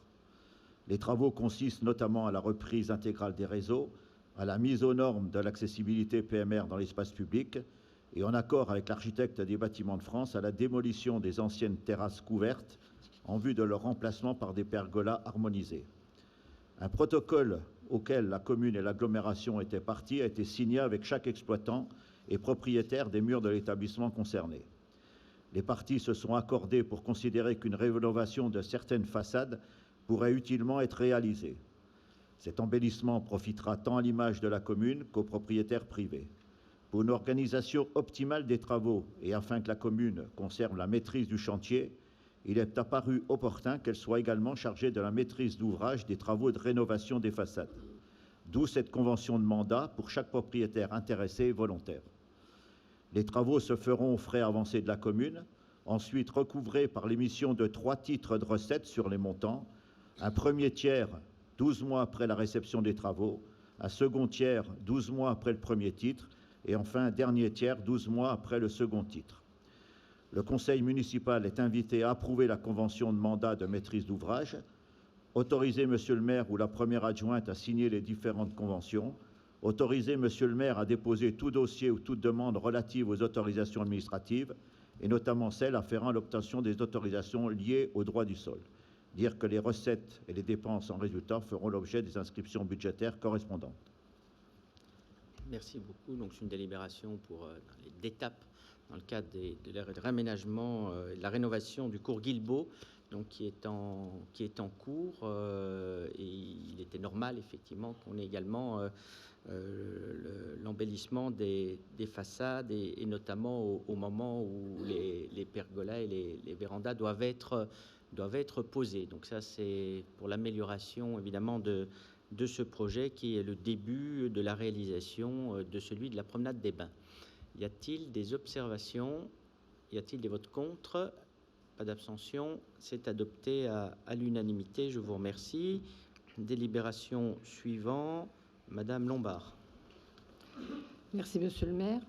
Les travaux consistent notamment à la reprise intégrale des réseaux, à la mise aux normes de l'accessibilité PMR dans l'espace public et en accord avec l'architecte des Bâtiments de France à la démolition des anciennes terrasses couvertes en vue de leur remplacement par des pergolas harmonisés. Un protocole auquel la commune et l'agglomération étaient parties a été signé avec chaque exploitant et propriétaire des murs de l'établissement concerné. Les parties se sont accordées pour considérer qu'une rénovation de certaines façades pourrait utilement être réalisée. Cet embellissement profitera tant à l'image de la commune qu'aux propriétaires privés. Pour une organisation optimale des travaux et afin que la commune conserve la maîtrise du chantier, il est apparu opportun qu'elle soit également chargée de la maîtrise d'ouvrage des travaux de rénovation des façades. D'où cette convention de mandat pour chaque propriétaire intéressé et volontaire. Les travaux se feront aux frais avancés de la commune, ensuite recouvrés par l'émission de 3 titres de recettes sur les montants, un premier tiers 12 mois après la réception des travaux, un second tiers 12 mois après le premier titre et enfin un dernier tiers 12 mois après le second titre. Le conseil municipal est invité à approuver la convention de mandat de maîtrise d'ouvrage, autoriser monsieur le maire ou la première adjointe à signer les différentes conventions, autoriser monsieur le maire à déposer tout dossier ou toute demande relative aux autorisations administratives et notamment celles afférant à l'obtention des autorisations liées au droit du sol. Dire que les recettes et les dépenses en résultat feront l'objet des inscriptions budgétaires correspondantes. Merci beaucoup. Donc, c'est une délibération pour d'étapes dans le cadre de réaménagement et de la rénovation du cours Guilbault, donc qui est en cours. Et il était normal, effectivement, qu'on ait également l'embellissement des façades et notamment au moment où les pergolas et les vérandas doivent être posés. Donc ça, c'est pour l'amélioration, évidemment, de ce projet qui est le début de la réalisation de celui de la promenade des Bains. Y a-t-il des observations? Y a-t-il des votes contre? Pas d'abstention. C'est adopté à l'unanimité. Je vous remercie. Délibération suivante. Madame Lombard. Merci, Monsieur le maire.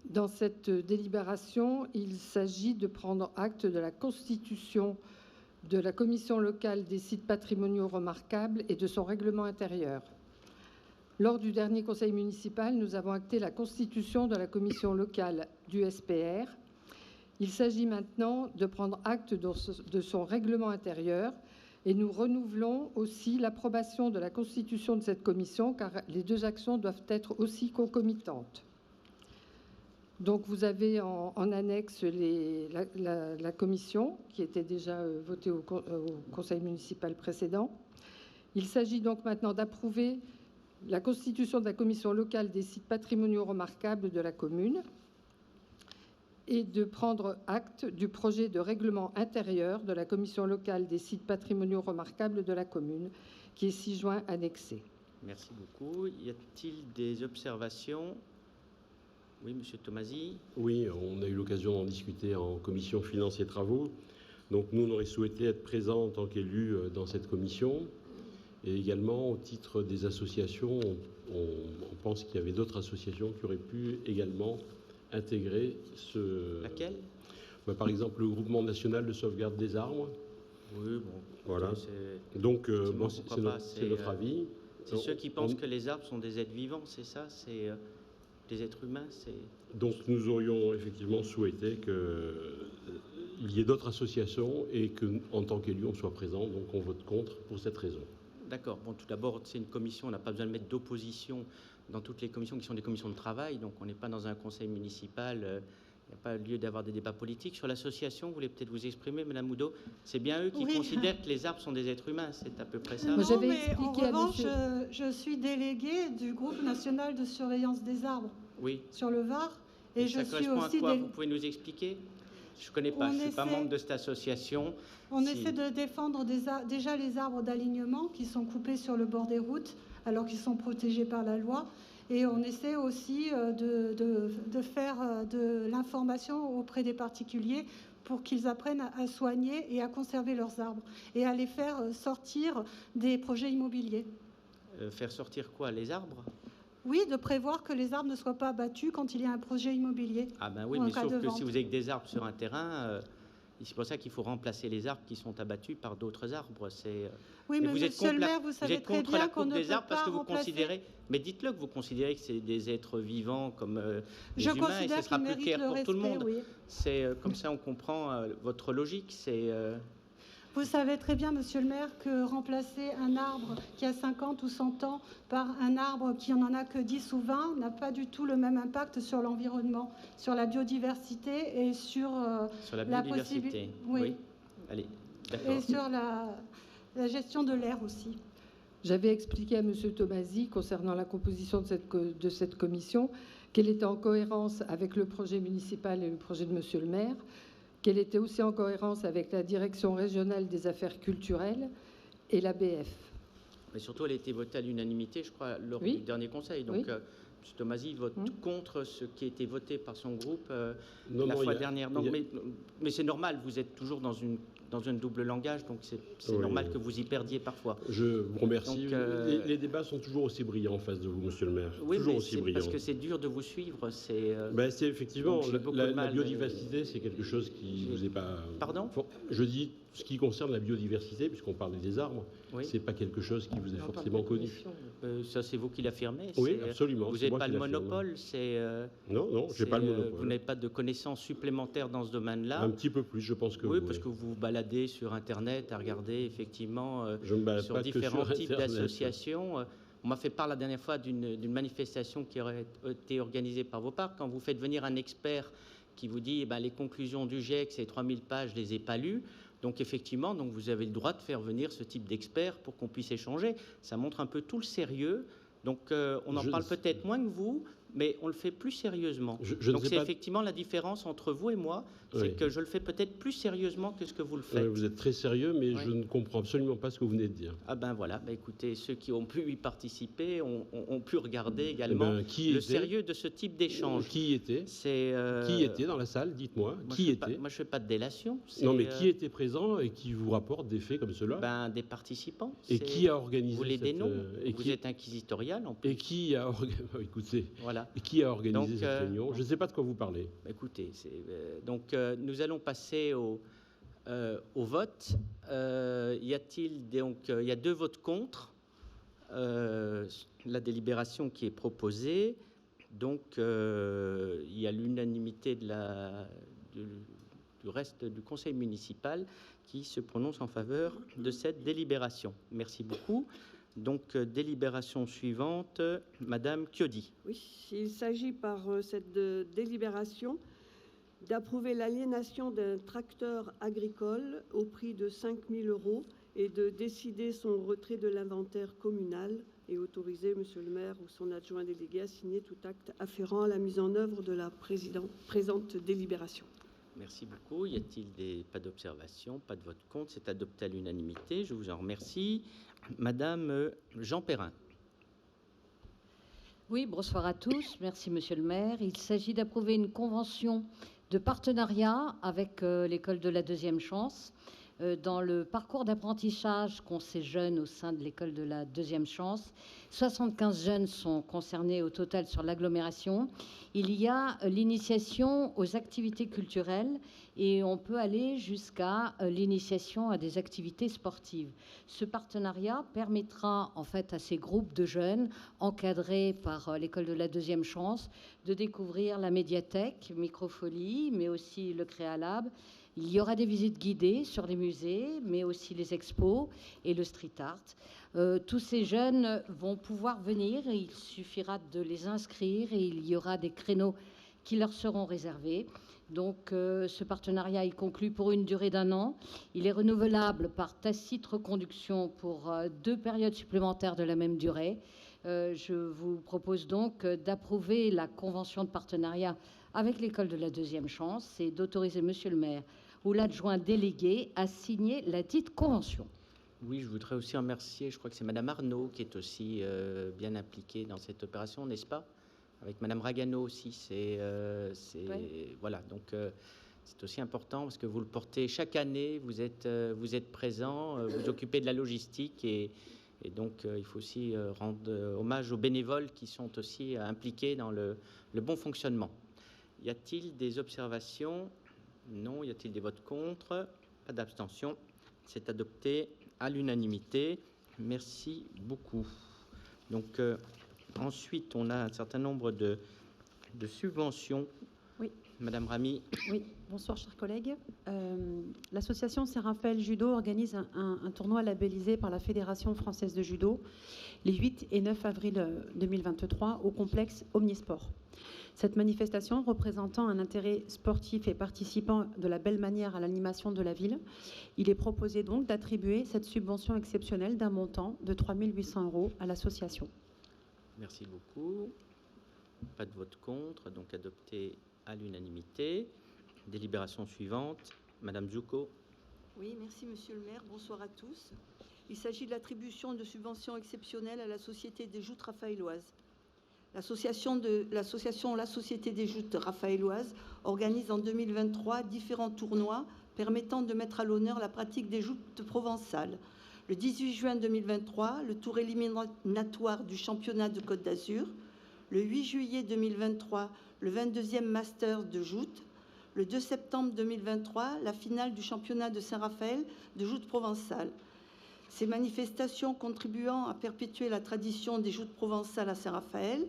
Dans cette délibération, il s'agit de prendre acte de la constitution de la Commission locale des sites patrimoniaux remarquables et de son règlement intérieur. Lors du dernier conseil municipal, nous avons acté la constitution de la commission locale du SPR. Il s'agit maintenant de prendre acte de son règlement intérieur et nous renouvelons aussi l'approbation de la constitution de cette commission car les deux actions doivent être aussi concomitantes. Donc vous avez en annexe la commission qui était déjà votée au conseil municipal précédent. Il s'agit donc maintenant d'approuver la constitution de la commission locale des sites patrimoniaux remarquables de la commune et de prendre acte du projet de règlement intérieur de la commission locale des sites patrimoniaux remarquables de la commune qui est ci-joint annexé. Merci beaucoup. Y a-t-il des observations? Oui, Monsieur Tomasi. Oui, on a eu l'occasion d'en discuter en commission finances et travaux. Donc nous, on aurait souhaité être présents en tant qu'élus dans cette commission. Et également, au titre des associations, on pense qu'il y avait d'autres associations qui auraient pu également intégrer ce... Laquelle? Par exemple, le groupement national de sauvegarde des arbres. Oui, bon. Voilà. Donc, c'est notre avis. C'est ceux qui pensent que les arbres sont des êtres vivants, c'est ça? C'est des êtres humains? Donc, nous aurions effectivement souhaité que il y ait d'autres associations et qu'en tant qu'élu, on soit présent. Donc on vote contre pour cette raison. D'accord. Bon, tout d'abord, c'est une commission, on n'a pas besoin de mettre d'opposition dans toutes les commissions qui sont des commissions de travail, donc on n'est pas dans un conseil municipal, il n'y a pas lieu d'avoir des débats politiques. Sur l'association, vous voulez peut-être vous exprimer, Madame Oudot? C'est bien eux qui considèrent que les arbres sont des êtres humains, c'est à peu près ça? Non, mais en revanche, je suis déléguée du groupe national de surveillance des arbres sur le Var, et je suis aussi... À quoi vous pouvez nous expliquer? Je ne connais pas, je ne suis pas membre de cette association. On essaie de défendre déjà les arbres d'alignement qui sont coupés sur le bord des routes alors qu'ils sont protégés par la loi. Et on essaie aussi de faire de l'information auprès des particuliers pour qu'ils apprennent à soigner et à conserver leurs arbres et à les faire sortir des projets immobiliers. Faire sortir quoi? Les arbres? Oui, de prévoir que les arbres ne soient pas abattus quand il y a un projet immobilier. Ah ben oui, mais sauf que si vous avez que des arbres sur un terrain, c'est pour ça qu'il faut remplacer les arbres qui sont abattus par d'autres arbres. Oui, mais monsieur le maire, vous savez très bien qu'on ne peut parce que vous remplacer... considérez, mais dites-le que vous considérez que c'est des êtres vivants comme des Je humains, et ce sera plus clair pour tout le monde. Oui. C'est comme ça, on comprend votre logique. Vous savez très bien, monsieur le maire, que remplacer un arbre qui a 50 ou 100 ans par un arbre qui n'en a que 10 ou 20 n'a pas du tout le même impact sur l'environnement, sur la biodiversité et sur la possibilité. Oui. Allez, d'accord. Et sur la gestion de l'air aussi. J'avais expliqué à monsieur Tomasi, concernant la composition de cette commission, qu'elle était en cohérence avec le projet municipal et le projet de monsieur le maire, qu'elle était aussi en cohérence avec la Direction régionale des affaires culturelles et l'ABF. Mais surtout, elle a été votée à l'unanimité, je crois, lors du dernier conseil. Donc, M. Tomasi vote contre ce qui a été voté par son groupe la fois dernière. Donc, mais c'est normal, vous êtes toujours dans un double langage, donc c'est normal que vous y perdiez parfois. Je vous remercie. Donc, les débats sont toujours aussi brillants en face de vous, monsieur le maire. Oui, toujours mais aussi brillants. Parce que c'est dur de vous suivre. C'est effectivement, la biodiversité, c'est quelque chose qui ne vous est pas... Pardon? Je dis, ce qui concerne la biodiversité, puisqu'on parlait des arbres, c'est pas quelque chose qui vous est forcément connu. Ça, c'est vous qui l'affirmez. Oui, absolument. Vous n'avez pas le monopole. Non, je n'ai pas le monopole. Vous n'avez pas de connaissances supplémentaires dans ce domaine-là. Un petit peu plus, je pense que oui, parce que vous vous baladez sur Internet à regarder effectivement sur différents types Internet. D'associations. On m'a fait part la dernière fois d'une manifestation qui aurait été organisée par vos parcs. Quand vous faites venir un expert qui vous dit les conclusions du GIEC, ces 3000 pages, je ne les ai pas lues. Donc effectivement, vous avez le droit de faire venir ce type d'expert pour qu'on puisse échanger. Ça montre un peu tout le sérieux. Donc on en parle peut-être moins que vous, mais on le fait plus sérieusement. Donc c'est effectivement la différence entre vous et moi, c'est que je le fais peut-être plus sérieusement que ce que vous le faites. Vous êtes très sérieux, mais je ne comprends absolument pas ce que vous venez de dire. Ah ben voilà, écoutez, ceux qui ont pu y participer ont pu regarder également le sérieux de ce type d'échange. Qui était Qui était dans la salle? Dites-moi. Moi, qui je était Moi, je ne fais pas de délation. Non, mais qui était présent et qui vous rapporte des faits comme cela? Des participants. Et qui a organisé Vous les des noms Vous êtes inquisitorial en plus. Et qui a écoutez, voilà. Et qui a organisé cette réunion? Je ne sais pas de quoi vous parlez. Écoutez, nous allons passer au vote. Il y a 2 votes contre la délibération qui est proposée. Donc, il y a l'unanimité du reste du conseil municipal qui se prononce en faveur de cette délibération. Merci beaucoup. Donc, délibération suivante, Madame Chiodi. Oui, il s'agit par cette délibération d'approuver l'aliénation d'un tracteur agricole au prix de 5 000 € et de décider son retrait de l'inventaire communal et autoriser Monsieur le maire ou son adjoint délégué à signer tout acte afférent à la mise en œuvre de la présente délibération. Merci beaucoup. Y a-t-il pas d'observation, pas de vote contre? C'est adopté à l'unanimité. Je vous en remercie. Madame Jean Perrin. Oui, bonsoir à tous. Merci, monsieur le maire. Il s'agit d'approuver une convention de partenariat avec l'école de la deuxième chance. Dans le parcours d'apprentissage qu'ont ces jeunes au sein de l'école de la deuxième chance, 75 jeunes sont concernés au total sur l'agglomération. Il y a l'initiation aux activités culturelles et on peut aller jusqu'à l'initiation à des activités sportives. Ce partenariat permettra en fait à ces groupes de jeunes encadrés par l'école de la deuxième chance de découvrir la médiathèque, Microfolie, mais aussi le Créalab, Il y aura des visites guidées sur les musées, mais aussi les expos et le street art. Tous ces jeunes vont pouvoir venir, il suffira de les inscrire et il y aura des créneaux qui leur seront réservés. Donc ce partenariat est conclu pour une durée d'1 an. Il est renouvelable par tacite reconduction pour 2 périodes supplémentaires de la même durée. Je vous propose donc d'approuver la convention de partenariat avec l'école de la deuxième chance et d'autoriser monsieur le maire ou l'adjoint délégué à signer la dite convention. Oui, je voudrais aussi remercier, je crois que c'est Madame Arnaud qui est aussi bien impliquée dans cette opération, n'est-ce pas? Avec Madame Ragano aussi, Oui. Voilà, donc c'est aussi important parce que vous le portez chaque année, vous êtes présent, vous occupez de la logistique et donc il faut aussi rendre hommage aux bénévoles qui sont aussi impliqués dans le bon fonctionnement. Y a-t-il des observations? Non. Y a-t-il des votes contre? Pas d'abstention. C'est adopté à l'unanimité. Merci beaucoup. Donc ensuite, on a un certain nombre de subventions. Oui. Madame Ramy. Oui, bonsoir chers collègues. L'association Saint-Raphaël Judo organise un tournoi labellisé par la Fédération française de judo les 8 et 9 avril 2023 au complexe Omnisport. Cette manifestation, représentant un intérêt sportif et participant de la belle manière à l'animation de la ville, il est proposé donc d'attribuer cette subvention exceptionnelle d'un montant de 3 800 € à l'association. Merci beaucoup. Pas de vote contre, donc adopté à l'unanimité. Délibération suivante, Madame Zucco. Oui, merci Monsieur le maire. Bonsoir à tous. Il s'agit de l'attribution de subventions exceptionnelles à la Société des Joutes Raphaéloises. L'association La Société des Joutes Raphaéloises organise en 2023 différents tournois permettant de mettre à l'honneur la pratique des joutes provençales. Le 18 juin 2023, le tour éliminatoire du championnat de Côte d'Azur. Le 8 juillet 2023, le 22e Master de joute. Le 2 septembre 2023, la finale du championnat de Saint-Raphaël de joute provençale. Ces manifestations contribuant à perpétuer la tradition des joutes provençales à Saint-Raphaël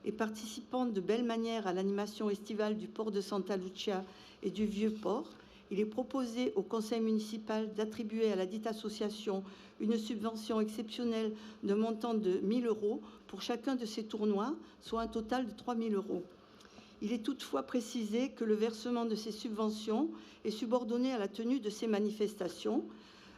et participant de belle manière à l'animation estivale du port de Santa Lucia et du Vieux-Port, il est proposé au conseil municipal d'attribuer à la dite association une subvention exceptionnelle de montant de 1 000 € pour chacun de ces tournois, soit un total de 3 000 €. Il est toutefois précisé que le versement de ces subventions est subordonné à la tenue de ces manifestations.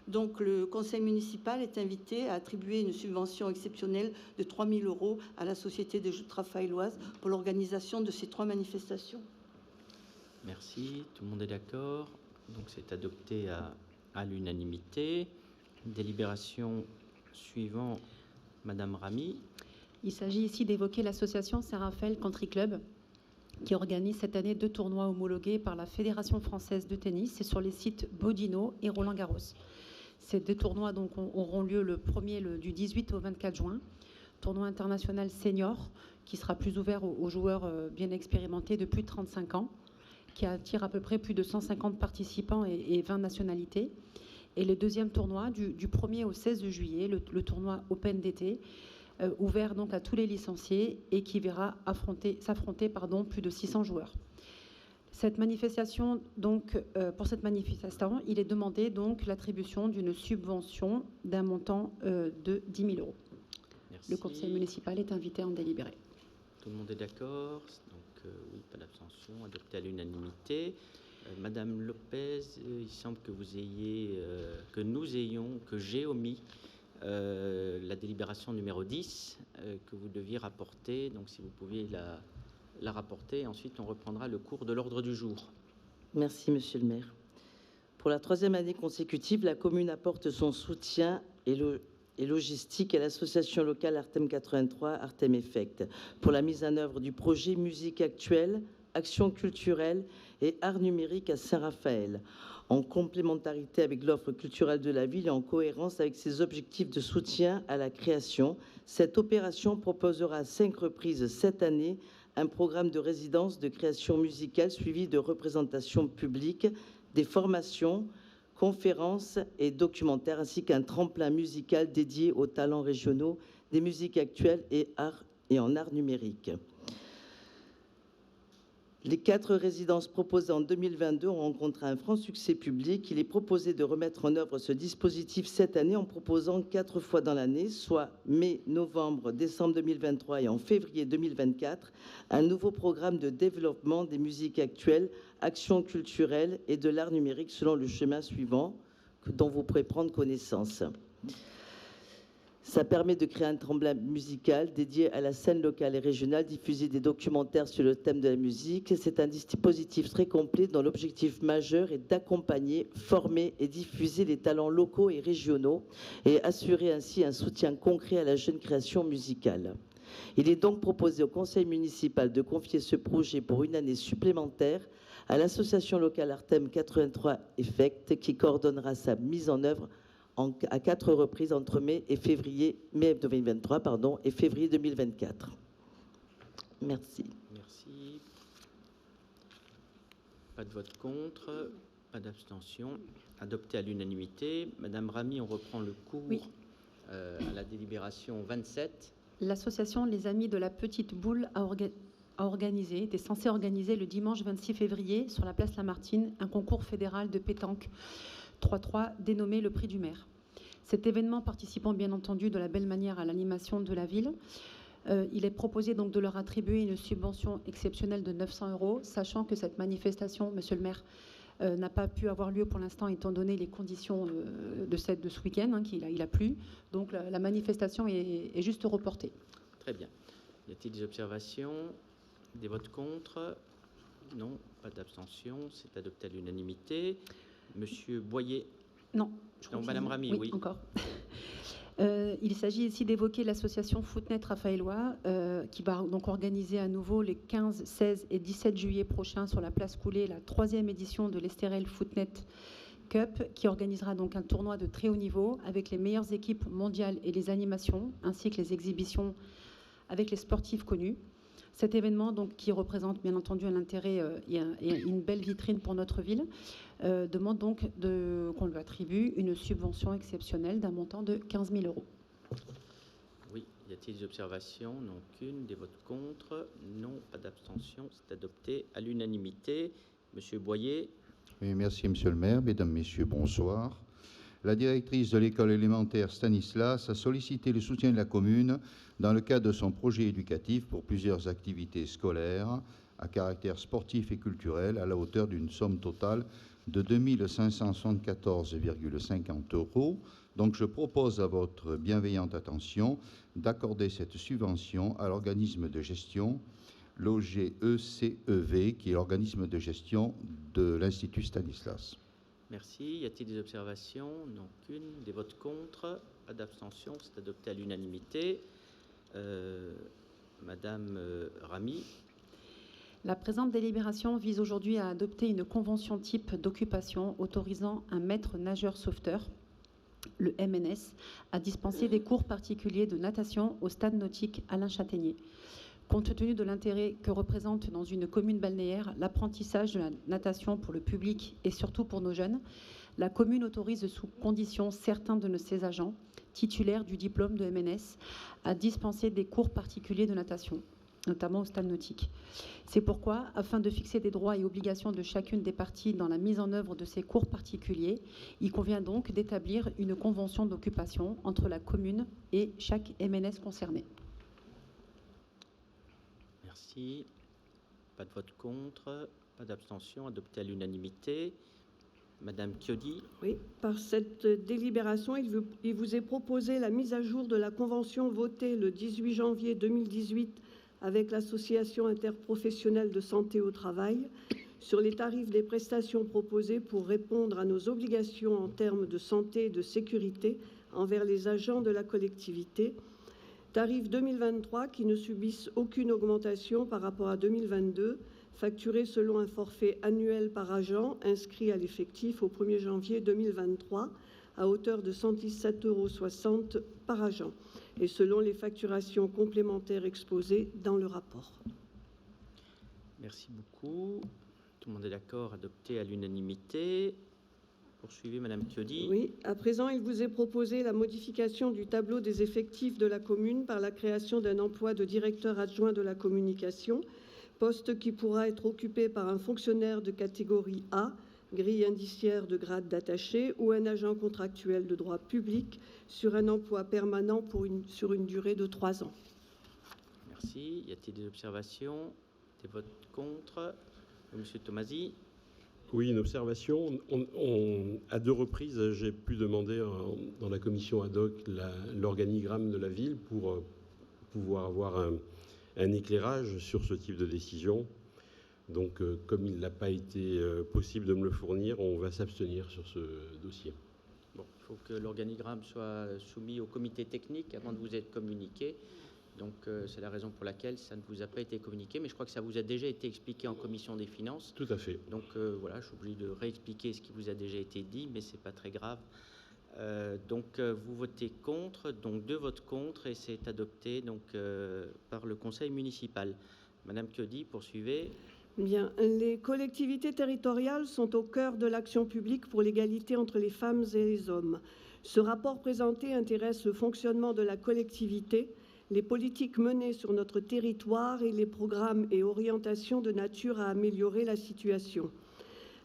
Donc, le conseil municipal est invité à attribuer une subvention exceptionnelle de 3 000 € à la Société des Joutes Raphaéloises pour l'organisation de ces 3 manifestations. Merci. Tout le monde est d'accord. Donc, c'est adopté à l'unanimité. Délibération suivant, Madame Ramy. Il s'agit ici d'évoquer l'association Saint-Raphaël Country Club qui organise cette année 2 tournois homologués par la Fédération française de tennis. C'est sur les sites Bodino et Roland-Garros. Ces 2 tournois donc, auront lieu le premier du 18 au 24 juin. Tournoi international senior qui sera plus ouvert aux joueurs bien expérimentés de plus de 35 ans, qui attire à peu près plus de 150 participants et 20 nationalités. Et le deuxième tournoi du 1er au 16 juillet, le tournoi Open d'été, ouvert donc à tous les licenciés et qui verra s'affronter plus de 600 joueurs. Cette manifestation, donc, pour cette manifestation, il est demandé donc l'attribution d'une subvention d'un montant de 10 000 €. Merci. Le conseil municipal est invité à en délibérer. Tout le monde est d'accord. Donc, oui, pas d'abstention, adopté à l'unanimité. Madame Lopez, il semble que j'ai omis la délibération numéro 10 que vous deviez rapporter. Donc, si vous pouviez la rapporter, ensuite on reprendra le cours de l'ordre du jour. Merci, Monsieur le maire. Pour la 3e année consécutive, la commune apporte son soutien et logistique à l'association locale Artem 83, Artem Effect, pour la mise en œuvre du projet Musique actuelle, Action culturelle et art numérique à Saint-Raphaël, en complémentarité avec l'offre culturelle de la ville et en cohérence avec ses objectifs de soutien à la création. Cette opération proposera à 5 reprises cette année un programme de résidence de création musicale suivi de représentations publiques, des formations, conférences et documentaires, ainsi qu'un tremplin musical dédié aux talents régionaux des musiques actuelles et en art numérique. Les 4 résidences proposées en 2022 ont rencontré un franc succès public. Il est proposé de remettre en œuvre ce dispositif cette année en proposant 4 fois dans l'année, soit mai, novembre, décembre 2023 et en février 2024, un nouveau programme de développement des musiques actuelles, actions culturelles et de l'art numérique selon le chemin suivant dont vous pourrez prendre connaissance. Ça permet de créer un tremplin musical dédié à la scène locale et régionale, diffuser des documentaires sur le thème de la musique. C'est un dispositif très complet dont l'objectif majeur est d'accompagner, former et diffuser les talents locaux et régionaux et assurer ainsi un soutien concret à la jeune création musicale. Il est donc proposé au conseil municipal de confier ce projet pour une année supplémentaire à l'association locale Artem 83 Effect qui coordonnera sa mise en œuvre à 4 reprises entre mai 2023 et février 2024. Merci. Merci. Pas de vote contre, pas d'abstention. Adopté à l'unanimité. Madame Ramy, on reprend le cours à la délibération 27. L'association Les Amis de la Petite Boule était censée organiser le dimanche 26 février sur la place Lamartine un concours fédéral de pétanque 3-3 dénommé le Prix du maire. Cet événement participant bien entendu de la belle manière à l'animation de la ville, il est proposé donc de leur attribuer une subvention exceptionnelle de 900 €, sachant que cette manifestation, monsieur le maire, n'a pas pu avoir lieu pour l'instant étant donné les conditions de ce week-end, qu'il a plu. Donc la manifestation est juste reportée. Très bien. Y a-t-il des observations? Des votes contre? Non, pas d'abstention. C'est adopté à l'unanimité. Monsieur Boyer. Non. Madame Ramy, oui. Encore. Il s'agit ici d'évoquer l'association Footnet Raphaëlois qui va donc organiser à nouveau les 15, 16 et 17 juillet prochains sur la place Coulée la 3e édition de l'Estérel Footnet Cup qui organisera donc un tournoi de très haut niveau avec les meilleures équipes mondiales et les animations ainsi que les exhibitions avec les sportifs connus. Cet événement, donc, qui représente bien entendu un intérêt et une belle vitrine pour notre ville, demande donc qu'on lui attribue une subvention exceptionnelle d'un montant de 15 000 €. Oui, y a-t-il des observations? Non, aucune. Des votes contre? Non, pas d'abstention. C'est adopté à l'unanimité. Monsieur Boyer. Oui, merci, monsieur le maire. Mesdames, messieurs, bonsoir. La directrice de l'école élémentaire Stanislas a sollicité le soutien de la commune dans le cadre de son projet éducatif pour plusieurs activités scolaires à caractère sportif et culturel à la hauteur d'une somme totale de 2 574,50 €. Donc je propose à votre bienveillante attention d'accorder cette subvention à l'organisme de gestion, l'OGECEV, qui est l'organisme de gestion de l'Institut Stanislas. Merci. Y a-t-il des observations? Non, aucune. Des votes contre? Pas d'abstention. C'est adopté à l'unanimité. Madame Ramy. La présente délibération vise aujourd'hui à adopter une convention type d'occupation autorisant un maître nageur sauveteur, le MNS, à dispenser des cours particuliers de natation au stade nautique Alain Châtaignier. Compte tenu de l'intérêt que représente dans une commune balnéaire l'apprentissage de la natation pour le public et surtout pour nos jeunes, la commune autorise sous conditions certains de ses agents, titulaires du diplôme de MNS, à dispenser des cours particuliers de natation, notamment au stade nautique. C'est pourquoi, afin de fixer des droits et obligations de chacune des parties dans la mise en œuvre de ces cours particuliers, il convient donc d'établir une convention d'occupation entre la commune et chaque MNS concerné. Merci. Pas de vote contre, pas d'abstention, adopté à l'unanimité. Madame Chiodi. Oui, par cette délibération, il vous est proposé la mise à jour de la convention votée le 18 janvier 2018 avec l'Association interprofessionnelle de santé au travail sur les tarifs des prestations proposées pour répondre à nos obligations en termes de santé et de sécurité envers les agents de la collectivité. Tarifs 2023 qui ne subissent aucune augmentation par rapport à 2022, facturés selon un forfait annuel par agent inscrit à l'effectif au 1er janvier 2023 à hauteur de 117,60 € par agent et selon les facturations complémentaires exposées dans le rapport. Merci beaucoup. Tout le monde est d'accord, adopté à l'unanimité. Poursuivez, Madame Chiodi. Oui, à présent, il vous est proposé la modification du tableau des effectifs de la commune par la création d'un emploi de directeur adjoint de la communication poste qui pourra être occupé par un fonctionnaire de catégorie A, grille indiciaire de grade d'attaché, ou un agent contractuel de droit public sur un emploi permanent sur une durée de 3 ans. Merci. Y a-t-il des observations, des votes contre? Monsieur Tomasi. Oui, une observation. À 2 reprises, j'ai pu demander dans la commission ad hoc l'organigramme de la ville pour pouvoir avoir un éclairage sur ce type de décision. Donc, comme il n'a pas été possible de me le fournir, on va s'abstenir sur ce dossier. Bon, il faut que l'organigramme soit soumis au comité technique avant de vous être communiqué. Donc, c'est la raison pour laquelle ça ne vous a pas été communiqué. Mais je crois que ça vous a déjà été expliqué en commission des finances. Tout à fait. Donc, voilà, je suis obligé de réexpliquer ce qui vous a déjà été dit, mais ce n'est pas très grave. Donc, vous votez contre, donc 2 votes contre, et c'est adopté donc, par le conseil municipal. Madame Chiodi, poursuivez. Bien, les collectivités territoriales sont au cœur de l'action publique pour l'égalité entre les femmes et les hommes. Ce rapport présenté intéresse le fonctionnement de la collectivité, les politiques menées sur notre territoire et les programmes et orientations de nature à améliorer la situation.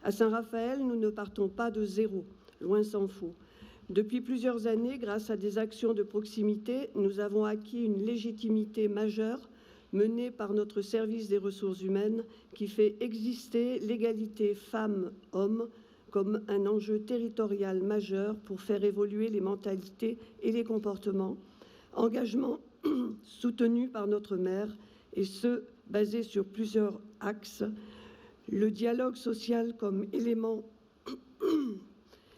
À Saint-Raphaël, nous ne partons pas de zéro, loin s'en faut. Depuis plusieurs années, grâce à des actions de proximité, nous avons acquis une légitimité majeure menée par notre service des ressources humaines qui fait exister l'égalité femmes-hommes comme un enjeu territorial majeur pour faire évoluer les mentalités et les comportements. Engagement soutenu par notre maire, et ce, basé sur plusieurs axes. Le dialogue social comme élément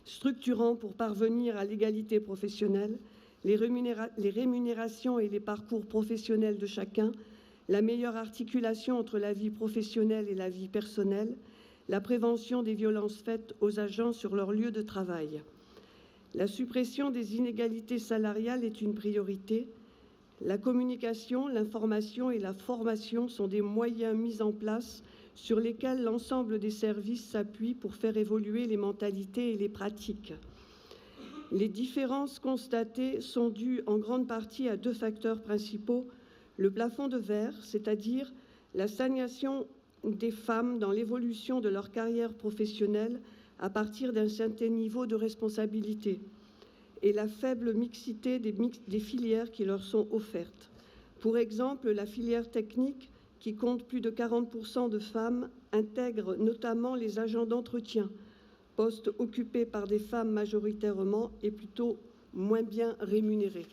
structurant pour parvenir à l'égalité professionnelle, les rémunérations et les parcours professionnels de chacun, la meilleure articulation entre la vie professionnelle et la vie personnelle, la prévention des violences faites aux agents sur leur lieu de travail. La suppression des inégalités salariales est une priorité. La communication, l'information et la formation sont des moyens mis en place sur lesquels l'ensemble des services s'appuient pour faire évoluer les mentalités et les pratiques. Les différences constatées sont dues en grande partie à 2 facteurs principaux. Le plafond de verre, c'est-à-dire la stagnation des femmes dans l'évolution de leur carrière professionnelle à partir d'un certain niveau de responsabilité, et la faible mixité des filières qui leur sont offertes. Pour exemple, la filière technique, qui compte plus de 40% de femmes, intègre notamment les agents d'entretien, postes occupés par des femmes majoritairement et plutôt moins bien rémunérés.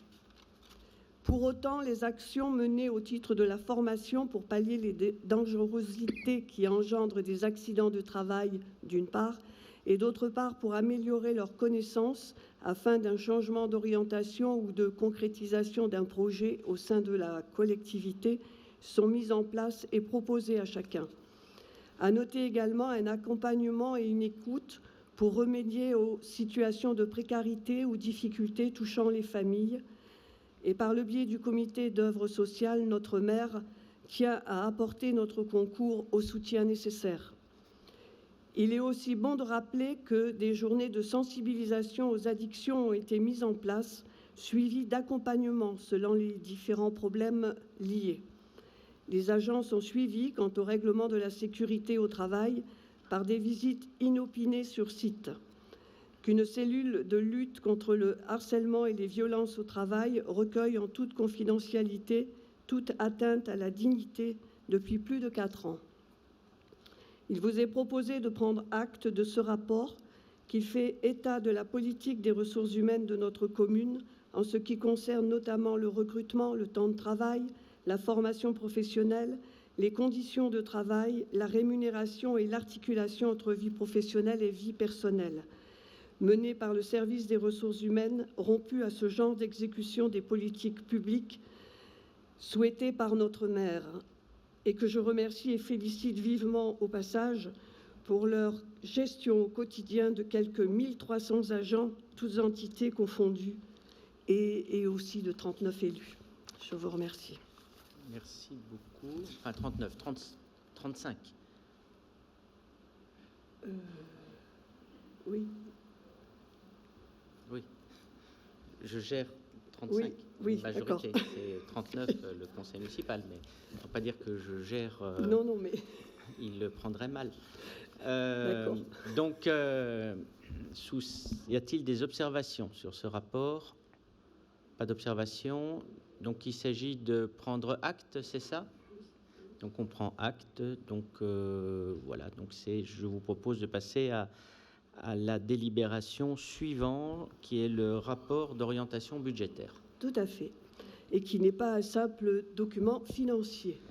Pour autant, les actions menées au titre de la formation pour pallier les dangerosités qui engendrent des accidents de travail, d'une part, et d'autre part pour améliorer leurs connaissances afin d'un changement d'orientation ou de concrétisation d'un projet au sein de la collectivité, sont mises en place et proposées à chacun. À noter également un accompagnement et une écoute pour remédier aux situations de précarité ou difficultés touchant les familles. Et par le biais du comité d'œuvre sociale, notre maire tient à apporter notre concours au soutien nécessaire. Il est aussi bon de rappeler que des journées de sensibilisation aux addictions ont été mises en place, suivies d'accompagnement selon les différents problèmes liés. Les agents sont suivis quant au règlement de la sécurité au travail par des visites inopinées sur site. Qu'une cellule de lutte contre le harcèlement et les violences au travail recueille en toute confidentialité toute atteinte à la dignité depuis plus de 4 ans. Il vous est proposé de prendre acte de ce rapport qui fait état de la politique des ressources humaines de notre commune en ce qui concerne notamment le recrutement, le temps de travail, la formation professionnelle, les conditions de travail, la rémunération et l'articulation entre vie professionnelle et vie personnelle, menée par le service des ressources humaines, rompu à ce genre d'exécution des politiques publiques souhaitées par notre maire, et que je remercie et félicite vivement au passage pour leur gestion au quotidien de quelques 1300 agents, toutes entités confondues, et aussi de 39 élus. Je vous remercie. Merci beaucoup. Enfin, 39, 35. Oui. Oui. Je gère 35. Oui, majorité. C'est 39 le conseil municipal, mais il ne faut pas dire que je gère. Non, mais. Il le prendrait mal. D'accord. Donc, y a-t-il des observations sur ce rapport? Pas d'observation. Donc, il s'agit de prendre acte, c'est ça? Donc, on prend acte. Donc, voilà. Donc, je vous propose de passer à la délibération suivante, qui est le rapport d'orientation budgétaire. Tout à fait. Et qui n'est pas un simple document financier.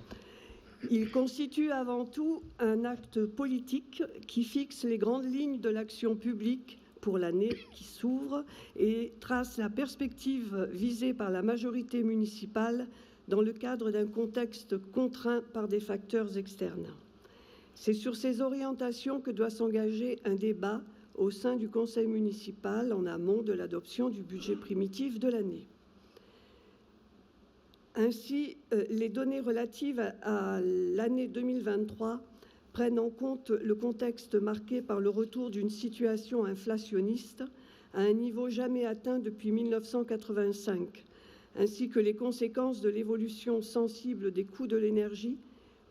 Il constitue avant tout un acte politique qui fixe les grandes lignes de l'action publique pour l'année qui s'ouvre et trace la perspective visée par la majorité municipale dans le cadre d'un contexte contraint par des facteurs externes. C'est sur ces orientations que doit s'engager un débat au sein du conseil municipal en amont de l'adoption du budget primitif de l'année. Ainsi, les données relatives à l'année 2023 prennent en compte le contexte marqué par le retour d'une situation inflationniste à un niveau jamais atteint depuis 1985, ainsi que les conséquences de l'évolution sensible des coûts de l'énergie,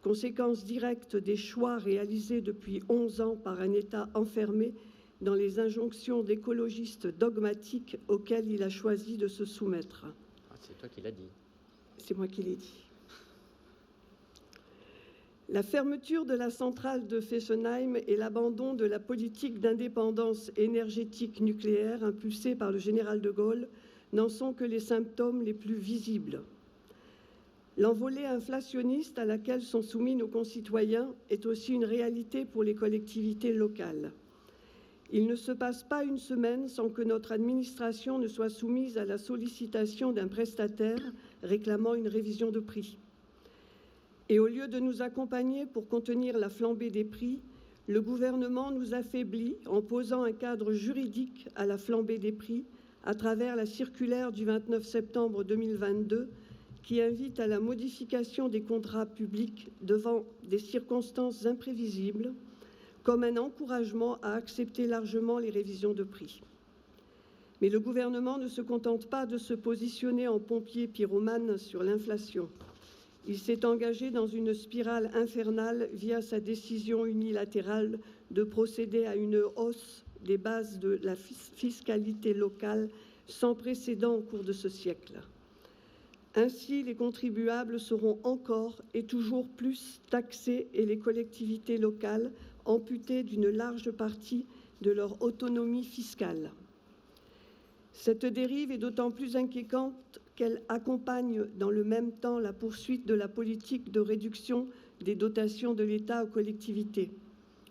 conséquences directes des choix réalisés depuis 11 ans par un État enfermé dans les injonctions d'écologistes dogmatiques auxquelles il a choisi de se soumettre. C'est toi qui l'as dit. C'est moi qui l'ai dit. La fermeture de la centrale de Fessenheim et l'abandon de la politique d'indépendance énergétique nucléaire impulsée par le général de Gaulle n'en sont que les symptômes les plus visibles. L'envolée inflationniste à laquelle sont soumis nos concitoyens est aussi une réalité pour les collectivités locales. Il ne se passe pas une semaine sans que notre administration ne soit soumise à la sollicitation d'un prestataire réclamant une révision de prix. Et au lieu de nous accompagner pour contenir la flambée des prix, le gouvernement nous affaiblit en posant un cadre juridique à la flambée des prix à travers la circulaire du 29 septembre 2022 qui invite à la modification des contrats publics devant des circonstances imprévisibles, comme un encouragement à accepter largement les révisions de prix. Mais le gouvernement ne se contente pas de se positionner en pompier pyromane sur l'inflation. Il s'est engagé dans une spirale infernale via sa décision unilatérale de procéder à une hausse des bases de la fiscalité locale sans précédent au cours de ce siècle. Ainsi, les contribuables seront encore et toujours plus taxés et les collectivités locales amputées d'une large partie de leur autonomie fiscale. Cette dérive est d'autant plus inquiétante qu'elle accompagne dans le même temps la poursuite de la politique de réduction des dotations de l'État aux collectivités.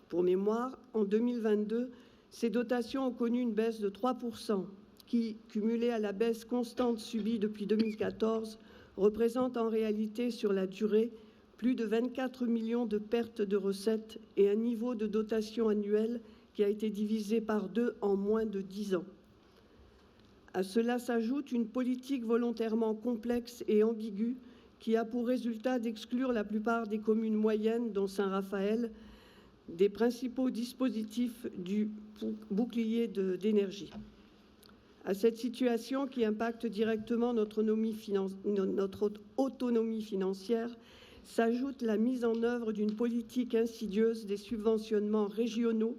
Pour mémoire, en 2022, ces dotations ont connu une baisse de 3%, qui, cumulée à la baisse constante subie depuis 2014, représente en réalité sur la durée plus de 24 millions de pertes de recettes et un niveau de dotation annuelle qui a été divisé par 2 en moins de 10 ans. À cela s'ajoute une politique volontairement complexe et ambiguë qui a pour résultat d'exclure la plupart des communes moyennes, dont Saint-Raphaël, des principaux dispositifs du bouclier d'énergie. À cette situation qui impacte directement notre autonomie financière s'ajoute la mise en œuvre d'une politique insidieuse des subventionnements régionaux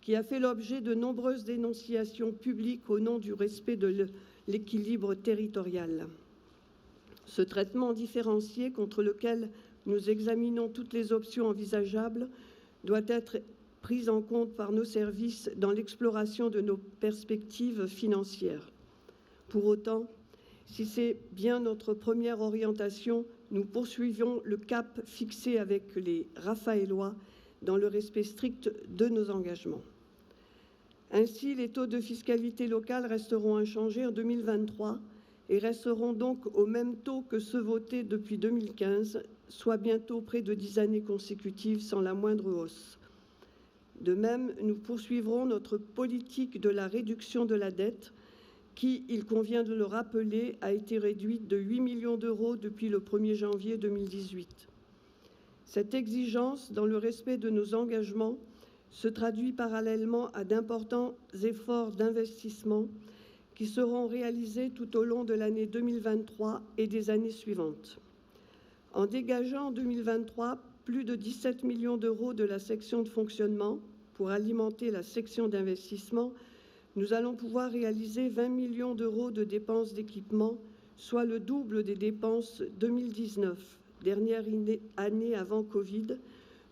qui a fait l'objet de nombreuses dénonciations publiques au nom du respect de l'équilibre territorial. Ce traitement différencié contre lequel nous examinons toutes les options envisageables doit être pris en compte par nos services dans l'exploration de nos perspectives financières. Pour autant, si c'est bien notre première orientation, nous poursuivons le cap fixé avec les Raphaélois dans le respect strict de nos engagements. Ainsi, les taux de fiscalité locale resteront inchangés en 2023 et resteront donc au même taux que ceux votés depuis 2015, soit bientôt près de 10 années consécutives sans la moindre hausse. De même, nous poursuivrons notre politique de la réduction de la dette qui, il convient de le rappeler, a été réduite de 8 millions d'euros depuis le 1er janvier 2018. Cette exigence, dans le respect de nos engagements, se traduit parallèlement à d'importants efforts d'investissement qui seront réalisés tout au long de l'année 2023 et des années suivantes. En dégageant en 2023 plus de 17 millions d'euros de la section de fonctionnement pour alimenter la section d'investissement, nous allons pouvoir réaliser 20 millions d'euros de dépenses d'équipement, soit le double des dépenses 2019, dernière année avant Covid,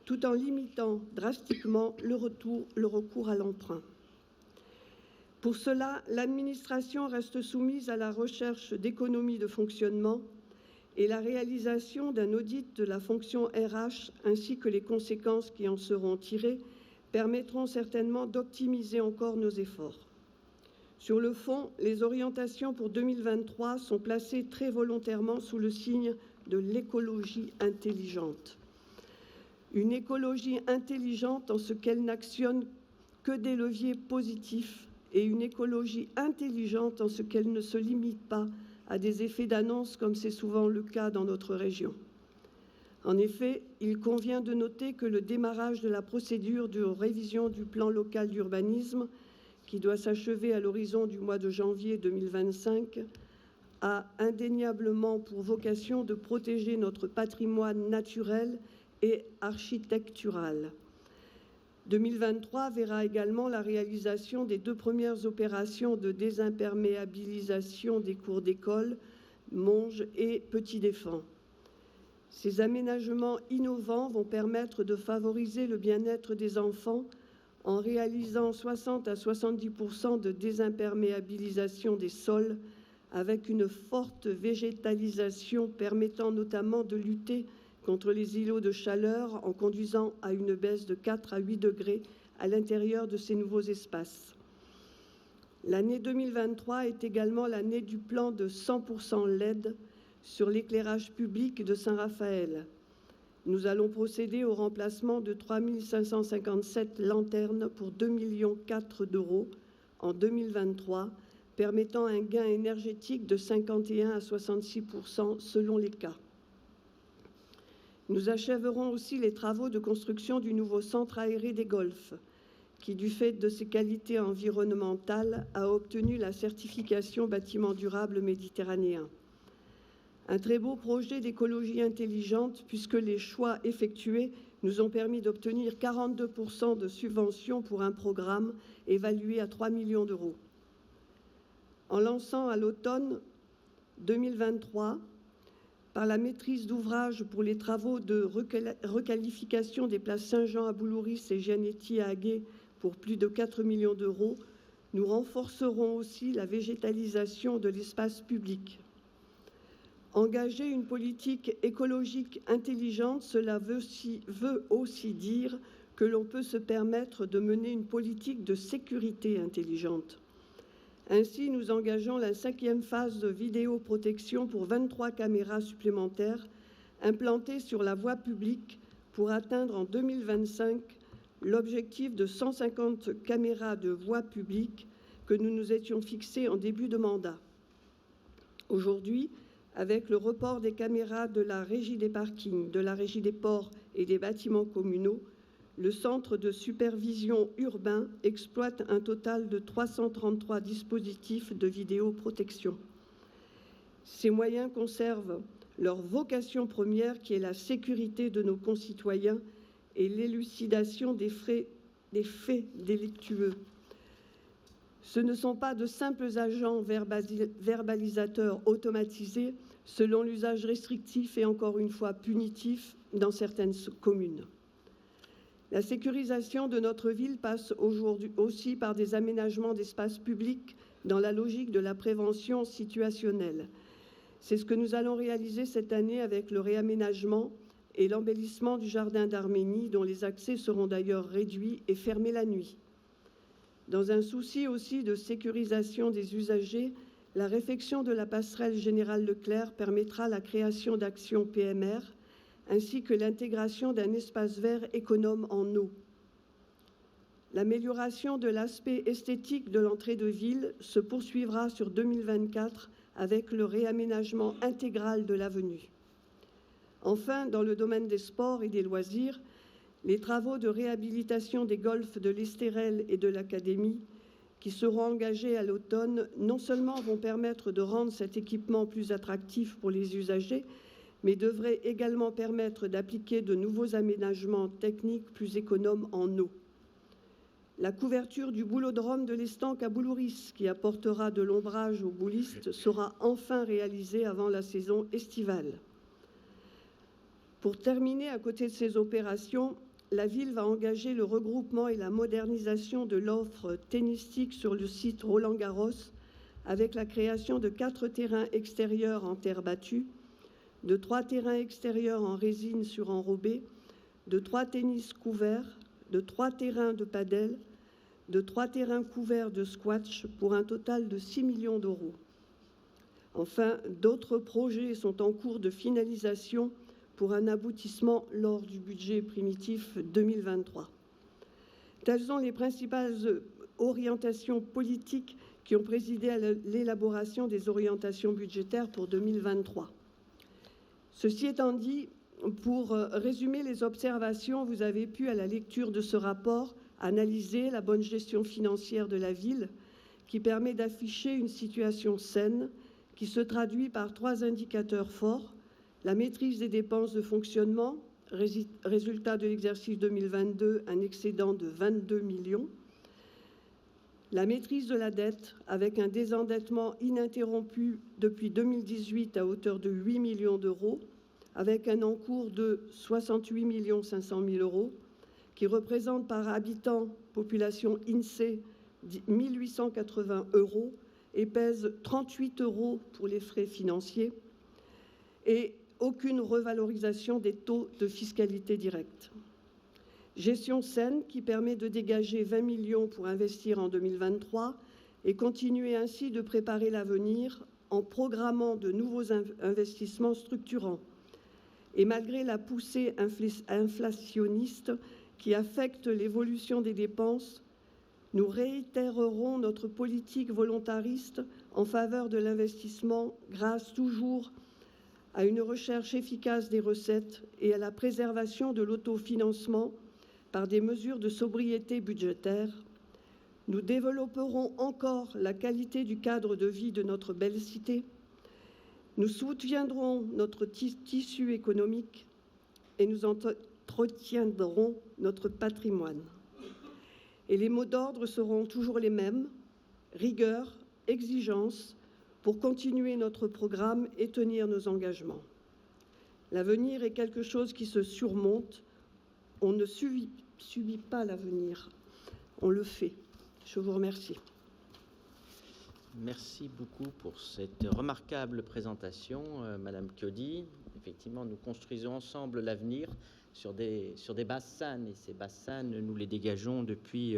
tout en limitant drastiquement le recours à l'emprunt. Pour cela, l'administration reste soumise à la recherche d'économies de fonctionnement et la réalisation d'un audit de la fonction RH ainsi que les conséquences qui en seront tirées permettront certainement d'optimiser encore nos efforts. Sur le fond, les orientations pour 2023 sont placées très volontairement sous le signe de l'écologie intelligente. Une écologie intelligente en ce qu'elle n'actionne que des leviers positifs et une écologie intelligente en ce qu'elle ne se limite pas à des effets d'annonce comme c'est souvent le cas dans notre région. En effet, il convient de noter que le démarrage de la procédure de révision du plan local d'urbanisme, qui doit s'achever à l'horizon du mois de janvier 2025, a indéniablement pour vocation de protéger notre patrimoine naturel et architectural. 2023 verra également la réalisation des 2 premières opérations de désimperméabilisation des cours d'école, Monge et Petit-Défend. Ces aménagements innovants vont permettre de favoriser le bien-être des enfants en réalisant 60 à 70% de désimperméabilisation des sols avec une forte végétalisation permettant notamment de lutter contre les îlots de chaleur en conduisant à une baisse de 4 à 8 degrés à l'intérieur de ces nouveaux espaces. L'année 2023 est également l'année du plan de 100% LED sur l'éclairage public de Saint-Raphaël. Nous allons procéder au remplacement de 3 557 lanternes pour 2,4 millions d'euros en 2023, permettant un gain énergétique de 51 à 66% selon les cas. Nous achèverons aussi les travaux de construction du nouveau centre aéré des Golfes, qui, du fait de ses qualités environnementales, a obtenu la certification bâtiment durable méditerranéen. Un très beau projet d'écologie intelligente, puisque les choix effectués nous ont permis d'obtenir 42% de subventions pour un programme évalué à 3 millions d'euros. En lançant à l'automne 2023, par la maîtrise d'ouvrage pour les travaux de requalification des places Saint-Jean à Boulouris et Gianetti à Aguet pour plus de 4 millions d'euros, nous renforcerons aussi la végétalisation de l'espace public. Engager une politique écologique intelligente, cela veut aussi dire que l'on peut se permettre de mener une politique de sécurité intelligente. Ainsi, nous engageons la 5e phase de vidéoprotection pour 23 caméras supplémentaires implantées sur la voie publique pour atteindre en 2025 l'objectif de 150 caméras de voie publique que nous nous étions fixés en début de mandat. Aujourd'hui, avec le report des caméras de la régie des parkings, de la régie des ports et des bâtiments communaux, le centre de supervision urbain exploite un total de 333 dispositifs de vidéoprotection. Ces moyens conservent leur vocation première qui est la sécurité de nos concitoyens et l'élucidation des faits délictueux. Ce ne sont pas de simples agents verbalisateurs automatisés selon l'usage restrictif et encore une fois punitif dans certaines communes. La sécurisation de notre ville passe aujourd'hui aussi par des aménagements d'espaces publics dans la logique de la prévention situationnelle. C'est ce que nous allons réaliser cette année avec le réaménagement et l'embellissement du jardin d'Arménie, dont les accès seront d'ailleurs réduits et fermés la nuit. Dans un souci aussi de sécurisation des usagers, la réfection de la passerelle Général Leclerc permettra la création d'actions PMR, ainsi que l'intégration d'un espace vert économe en eau. L'amélioration de l'aspect esthétique de l'entrée de ville se poursuivra sur 2024 avec le réaménagement intégral de l'avenue. Enfin, dans le domaine des sports et des loisirs, les travaux de réhabilitation des golfs de l'Estérel et de l'Académie, qui seront engagés à l'automne non seulement vont permettre de rendre cet équipement plus attractif pour les usagers, mais devraient également permettre d'appliquer de nouveaux aménagements techniques plus économes en eau. La couverture du boulodrome de l'Estanque à Boulouris, qui apportera de l'ombrage aux boulistes, sera enfin réalisée avant la saison estivale. Pour terminer, à côté de ces opérations, la ville va engager le regroupement et la modernisation de l'offre tennistique sur le site Roland-Garros, avec la création de 4 terrains extérieurs en terre battue, de 3 terrains extérieurs en résine surenrobée, de 3 tennis couverts, de 3 terrains de padel, de 3 terrains couverts de squash pour un total de 6 millions d'euros. Enfin, d'autres projets sont en cours de finalisation pour un aboutissement lors du budget primitif 2023. Telles sont les principales orientations politiques qui ont présidé à l'élaboration des orientations budgétaires pour 2023. Ceci étant dit, pour résumer les observations, vous avez pu, à la lecture de ce rapport, analyser la bonne gestion financière de la ville, qui permet d'afficher une situation saine, qui se traduit par 3 indicateurs forts: la maîtrise des dépenses de fonctionnement, résultat de l'exercice 2022, un excédent de 22 millions, la maîtrise de la dette, avec un désendettement ininterrompu depuis 2018 à hauteur de 8 millions d'euros, avec un encours de 68 500 000 euros, qui représente par habitant, population INSEE, 1 880 euros et pèse 38 euros pour les frais financiers, et aucune revalorisation des taux de fiscalité directe. Gestion saine qui permet de dégager 20 millions pour investir en 2023 et continuer ainsi de préparer l'avenir en programmant de nouveaux investissements structurants. Et malgré la poussée inflationniste qui affecte l'évolution des dépenses, nous réitérerons notre politique volontariste en faveur de l'investissement grâce toujours à une recherche efficace des recettes et à la préservation de l'autofinancement par des mesures de sobriété budgétaire. Nous développerons encore la qualité du cadre de vie de notre belle cité. Nous soutiendrons notre tissu économique et nous entretiendrons notre patrimoine. Et les mots d'ordre seront toujours les mêmes: rigueur, exigence, pour continuer notre programme et tenir nos engagements. L'avenir est quelque chose qui se surmonte. On ne subit pas l'avenir, on le fait. Je vous remercie. Merci beaucoup pour cette remarquable présentation, Madame Chiodi. Effectivement, nous construisons ensemble l'avenir sur des bases saines, et ces bases saines, nous les dégageons depuis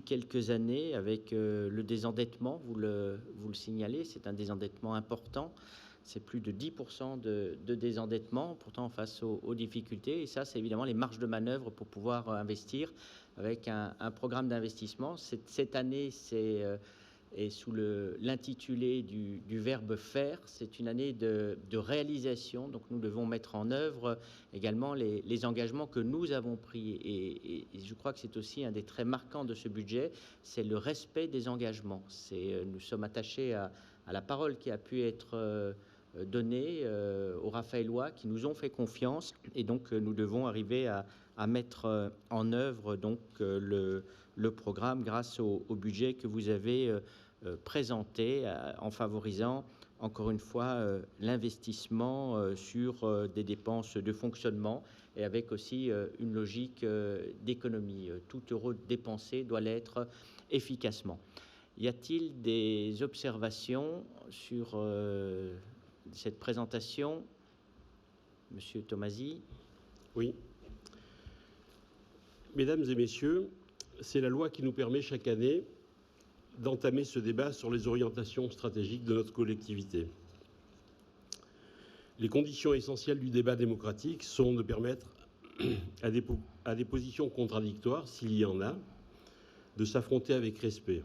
quelques années avec le désendettement. Vous le signalez, c'est un désendettement important. C'est plus de 10% de désendettement, pourtant face aux difficultés. Et ça, c'est évidemment les marges de manœuvre pour pouvoir investir avec un programme d'investissement. Cette année, et sous l'intitulé du verbe faire, c'est une année de réalisation. Donc nous devons mettre en œuvre également les engagements que nous avons pris. Et je crois que c'est aussi un des traits marquants de ce budget, c'est le respect des engagements. Nous sommes attachés à la parole qui a pu être donnée aux Raphaélois qui nous ont fait confiance. Et donc nous devons arriver à mettre en œuvre donc, le programme grâce au budget que vous avez présenté en favorisant encore une fois l'investissement sur des dépenses de fonctionnement et avec aussi une logique d'économie. Tout euro dépensé doit l'être efficacement. Y a-t-il des observations sur cette présentation? Monsieur Tomasi. Oui. Mesdames et messieurs, c'est la loi qui nous permet chaque année d'entamer ce débat sur les orientations stratégiques de notre collectivité. Les conditions essentielles du débat démocratique sont de permettre à des positions contradictoires, s'il y en a, de s'affronter avec respect.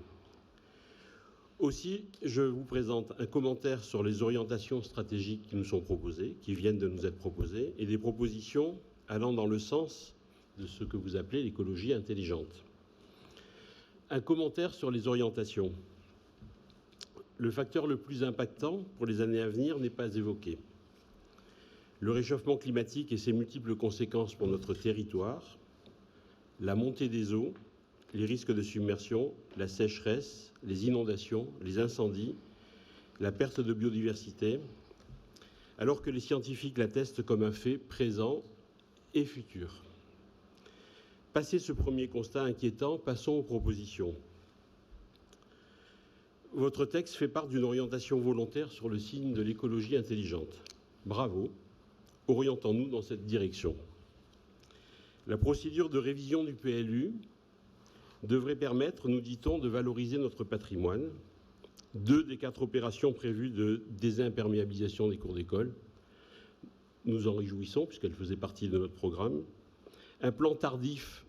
Aussi, je vous présente un commentaire sur les orientations stratégiques qui nous sont proposées, qui viennent de nous être proposées, et des propositions allant dans le sens de ce que vous appelez l'écologie intelligente. Un commentaire sur les orientations. Le facteur le plus impactant pour les années à venir n'est pas évoqué. Le réchauffement climatique et ses multiples conséquences pour notre territoire, la montée des eaux, les risques de submersion, la sécheresse, les inondations, les incendies, la perte de biodiversité, alors que les scientifiques l'attestent comme un fait présent et futur. Passé ce premier constat inquiétant, passons aux propositions. Votre texte fait part d'une orientation volontaire sur le signe de l'écologie intelligente. Bravo, orientons-nous dans cette direction. La procédure de révision du PLU devrait permettre, nous dit-on, de valoriser notre patrimoine. 2 des 4 opérations prévues de désimperméabilisation des cours d'école. Nous en réjouissons puisqu'elles faisaient partie de notre programme. Un plan tardif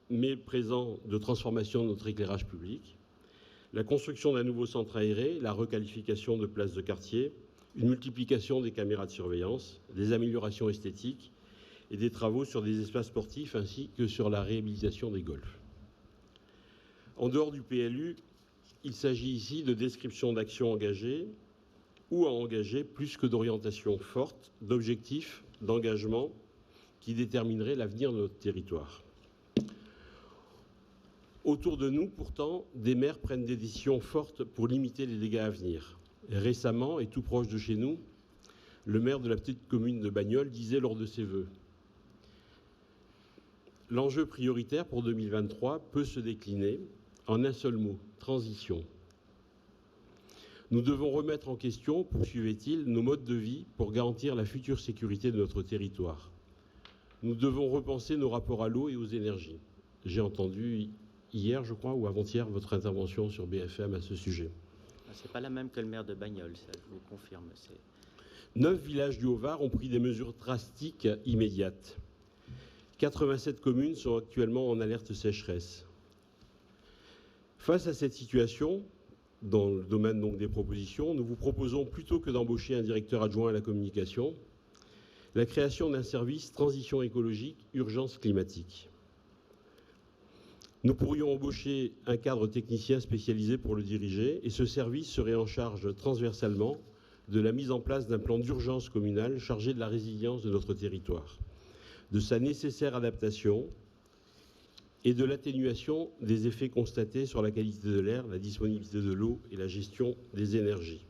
mais présent de transformation de notre éclairage public. La construction d'un nouveau centre aéré, la requalification de places de quartier, une multiplication des caméras de surveillance, des améliorations esthétiques et des travaux sur des espaces sportifs ainsi que sur la réhabilitation des golfs. En dehors du PLU, il s'agit ici de descriptions d'actions engagées ou à engager plus que d'orientations fortes, d'objectifs, d'engagement qui détermineraient l'avenir de notre territoire. Autour de nous, pourtant, des maires prennent des décisions fortes pour limiter les dégâts à venir. Récemment, et tout proche de chez nous, le maire de la petite commune de Bagnols disait lors de ses vœux « L'enjeu prioritaire pour 2023 peut se décliner en un seul mot, transition. Nous devons remettre en question, poursuivait-il, nos modes de vie pour garantir la future sécurité de notre territoire. Nous devons repenser nos rapports à l'eau et aux énergies. » J'ai entendu hier, je crois, ou avant-hier, votre intervention sur BFM à ce sujet. Ce n'est pas la même que le maire de Bagnols, ça, je vous confirme. 9 villages du Haut-Var ont pris des mesures drastiques immédiates. 87 communes sont actuellement en alerte sécheresse. Face à cette situation, dans le domaine donc des propositions, nous vous proposons, plutôt que d'embaucher un directeur adjoint à la communication, la création d'un service transition écologique, urgence climatique. Nous pourrions embaucher un cadre technicien spécialisé pour le diriger et ce service serait en charge transversalement de la mise en place d'un plan d'urgence communal chargé de la résilience de notre territoire, de sa nécessaire adaptation et de l'atténuation des effets constatés sur la qualité de l'air, la disponibilité de l'eau et la gestion des énergies.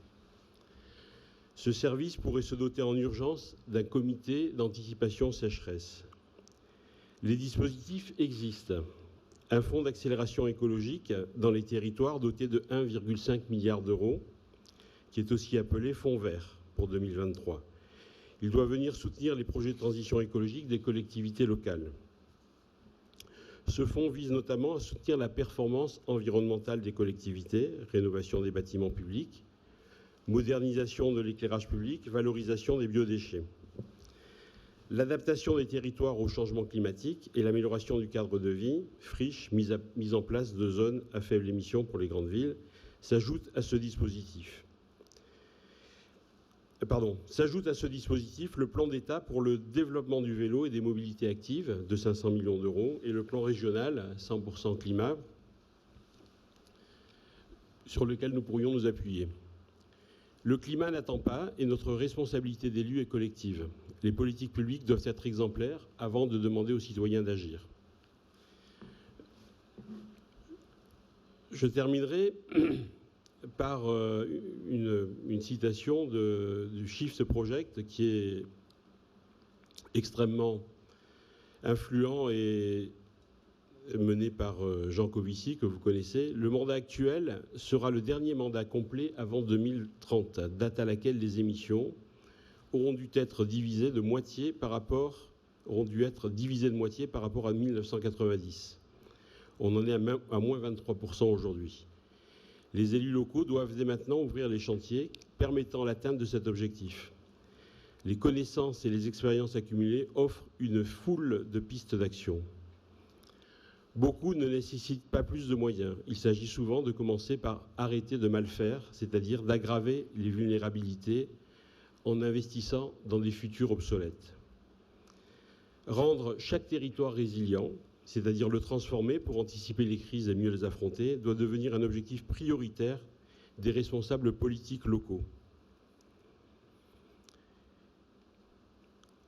Ce service pourrait se doter en urgence d'un comité d'anticipation sécheresse. Les dispositifs existent. Un fonds d'accélération écologique dans les territoires doté de 1,5 milliard d'euros, qui est aussi appelé Fonds vert pour 2023. Il doit venir soutenir les projets de transition écologique des collectivités locales. Ce fonds vise notamment à soutenir la performance environnementale des collectivités, rénovation des bâtiments publics, modernisation de l'éclairage public, valorisation des biodéchets. L'adaptation des territoires au changement climatique et l'amélioration du cadre de vie, friches, mise en place de zones à faible émission pour les grandes villes, s'ajoute à ce dispositif. S'ajoute à ce dispositif le plan d'État pour le développement du vélo et des mobilités actives de 500 millions d'euros et le plan régional 100% climat sur lequel nous pourrions nous appuyer. Le climat n'attend pas et notre responsabilité d'élus est collective. Les politiques publiques doivent être exemplaires avant de demander aux citoyens d'agir. Je terminerai par une citation du Shift Project qui est extrêmement influent et mené par Jean Covici, que vous connaissez. Le mandat actuel sera le dernier mandat complet avant 2030, date à laquelle les émissions auront dû être divisées de moitié par rapport à 1990. On en est à moins 23% aujourd'hui. Les élus locaux doivent dès maintenant ouvrir les chantiers permettant l'atteinte de cet objectif. Les connaissances et les expériences accumulées offrent une foule de pistes d'action. Beaucoup ne nécessitent pas plus de moyens. Il s'agit souvent de commencer par arrêter de mal faire, c'est-à-dire d'aggraver les vulnérabilités en investissant dans des futurs obsolètes. Rendre chaque territoire résilient, c'est-à-dire le transformer pour anticiper les crises et mieux les affronter, doit devenir un objectif prioritaire des responsables politiques locaux.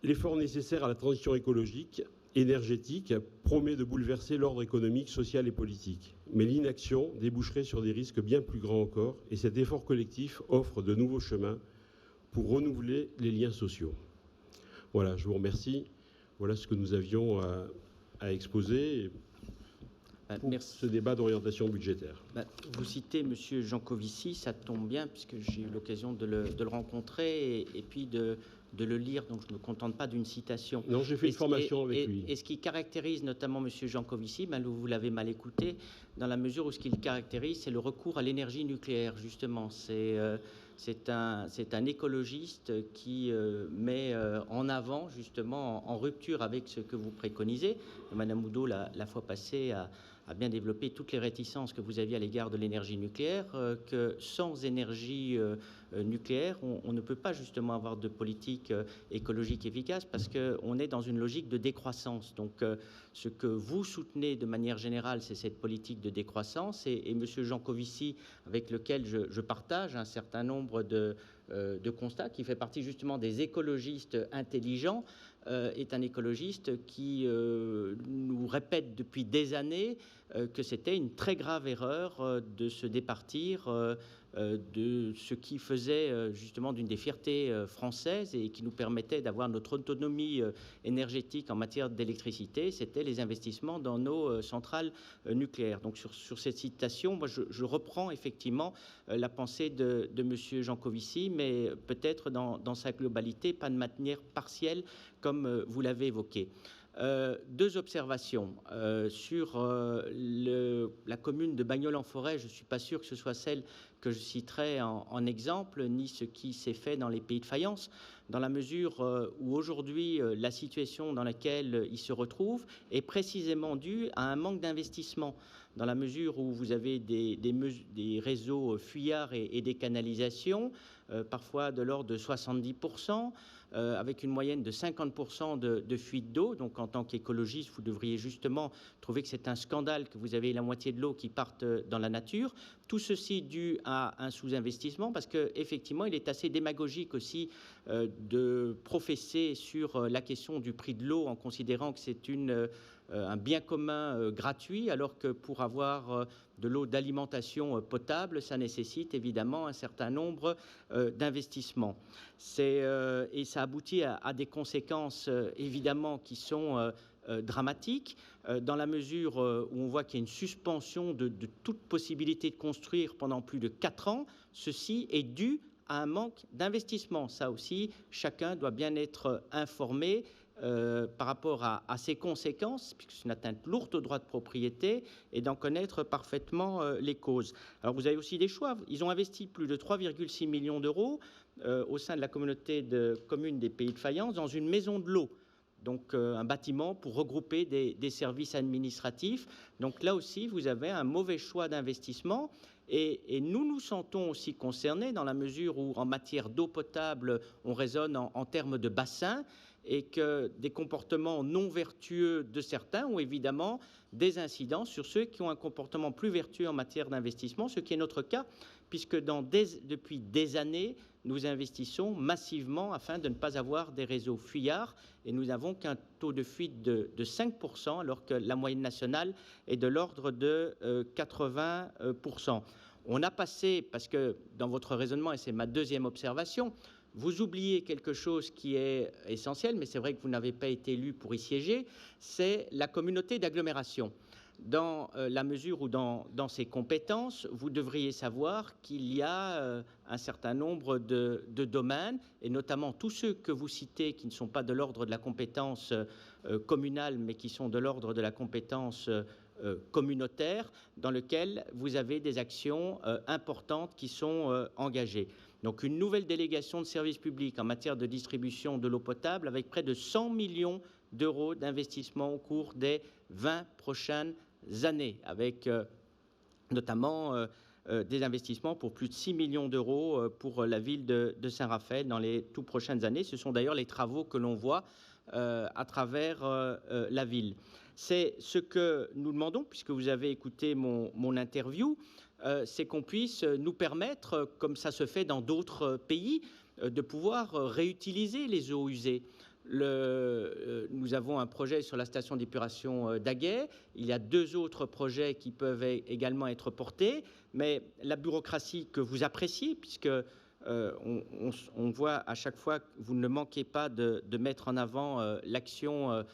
L'effort nécessaire à la transition écologique, énergétique, promet de bouleverser l'ordre économique, social et politique. Mais l'inaction déboucherait sur des risques bien plus grands encore, et cet effort collectif offre de nouveaux chemins pour renouveler les liens sociaux. Voilà, je vous remercie. Voilà ce que nous avions à exposer pour ce débat d'orientation budgétaire. Vous citez M. Jancovici, ça tombe bien puisque j'ai eu l'occasion de le rencontrer et puis de le lire, donc je ne me contente pas d'une citation. Non, j'ai fait une formation avec lui. Et ce qui caractérise notamment M. Jancovici, vous l'avez mal écouté, dans la mesure où ce qu'il caractérise, c'est le recours à l'énergie nucléaire, justement. C'est un écologiste qui met en avant, justement, en rupture avec ce que vous préconisez. Mme Oudot, la fois passée, a bien développé toutes les réticences que vous aviez à l'égard de l'énergie nucléaire, que sans énergie nucléaire, on ne peut pas justement avoir de politique écologique efficace parce qu'on est dans une logique de décroissance. Donc, ce que vous soutenez de manière générale, c'est cette politique de décroissance. Et M. Jancovici, avec lequel je partage un certain nombre de constats, qui fait partie justement des écologistes intelligents, est un écologiste qui nous répète depuis des années que c'était une très grave erreur de se départir de ce qui faisait justement d'une des fiertés françaises et qui nous permettait d'avoir notre autonomie énergétique en matière d'électricité, c'était les investissements dans nos centrales nucléaires. Donc sur cette citation, moi je reprends effectivement la pensée de M. Jancovici, mais peut-être dans sa globalité, pas de manière partielle comme vous l'avez évoqué. Deux observations sur la commune de Bagnols-en-Forêt. Je ne suis pas sûr que ce soit celle que je citerai en exemple, ni ce qui s'est fait dans les pays de faïence, dans la mesure où aujourd'hui la situation dans laquelle ils se retrouvent est précisément due à un manque d'investissement, dans la mesure où vous avez des réseaux fuyards et des canalisations, parfois de l'ordre de 70%, avec une moyenne de 50% de fuite d'eau. Donc en tant qu'écologiste, vous devriez justement trouver que c'est un scandale que vous avez la moitié de l'eau qui parte dans la nature. Tout ceci dû à un sous-investissement, parce qu'effectivement, il est assez démagogique aussi de professer sur la question du prix de l'eau en considérant que c'est un bien commun gratuit, alors que pour avoir de l'eau d'alimentation potable, ça nécessite évidemment un certain nombre d'investissements. Et ça aboutit à des conséquences évidemment qui sont dramatique, dans la mesure où on voit qu'il y a une suspension de toute possibilité de construire pendant plus de 4 ans. Ceci est dû à un manque d'investissement. Ça aussi, chacun doit bien être informé par rapport à ces conséquences, puisque c'est une atteinte lourde au droit de propriété, et d'en connaître parfaitement les causes. Alors vous avez aussi des choix. Ils ont investi plus de 3,6 millions d'euros au sein de la communauté de communes des Pays de Faïence dans une maison de l'eau. Donc un bâtiment pour regrouper des services administratifs. Donc là aussi, vous avez un mauvais choix d'investissement. Et nous nous sentons aussi concernés dans la mesure où, en matière d'eau potable, on raisonne en termes de bassin et que des comportements non vertueux de certains ont évidemment des incidences sur ceux qui ont un comportement plus vertueux en matière d'investissement, ce qui est notre cas, puisque depuis des années, nous investissons massivement afin de ne pas avoir des réseaux fuyards et nous n'avons qu'un taux de fuite de 5%, alors que la moyenne nationale est de l'ordre de 80%. On a passé, parce que dans votre raisonnement, et c'est ma deuxième observation, vous oubliez quelque chose qui est essentiel, mais c'est vrai que vous n'avez pas été élu pour y siéger, c'est la communauté d'agglomération. Dans la mesure où dans ses compétences, vous devriez savoir qu'il y a un certain nombre de domaines, et notamment tous ceux que vous citez qui ne sont pas de l'ordre de la compétence communale, mais qui sont de l'ordre de la compétence communautaire, dans lequel vous avez des actions importantes qui sont engagées. Donc une nouvelle délégation de services publics en matière de distribution de l'eau potable avec près de 100 millions d'euros d'investissement au cours des 20 prochaines années, avec notamment des investissements pour plus de 6 millions d'euros pour la ville de Saint-Raphaël dans les toutes prochaines années. Ce sont d'ailleurs les travaux que l'on voit à travers la ville. C'est ce que nous demandons, puisque vous avez écouté mon interview, c'est qu'on puisse nous permettre, comme ça se fait dans d'autres pays, de pouvoir réutiliser les eaux usées. Nous avons un projet sur la station d'épuration d'Aguet. Il y a 2 autres projets qui peuvent également être portés. Mais la bureaucratie que vous appréciez, puisque on voit à chaque fois que vous ne manquez pas de mettre en avant l'action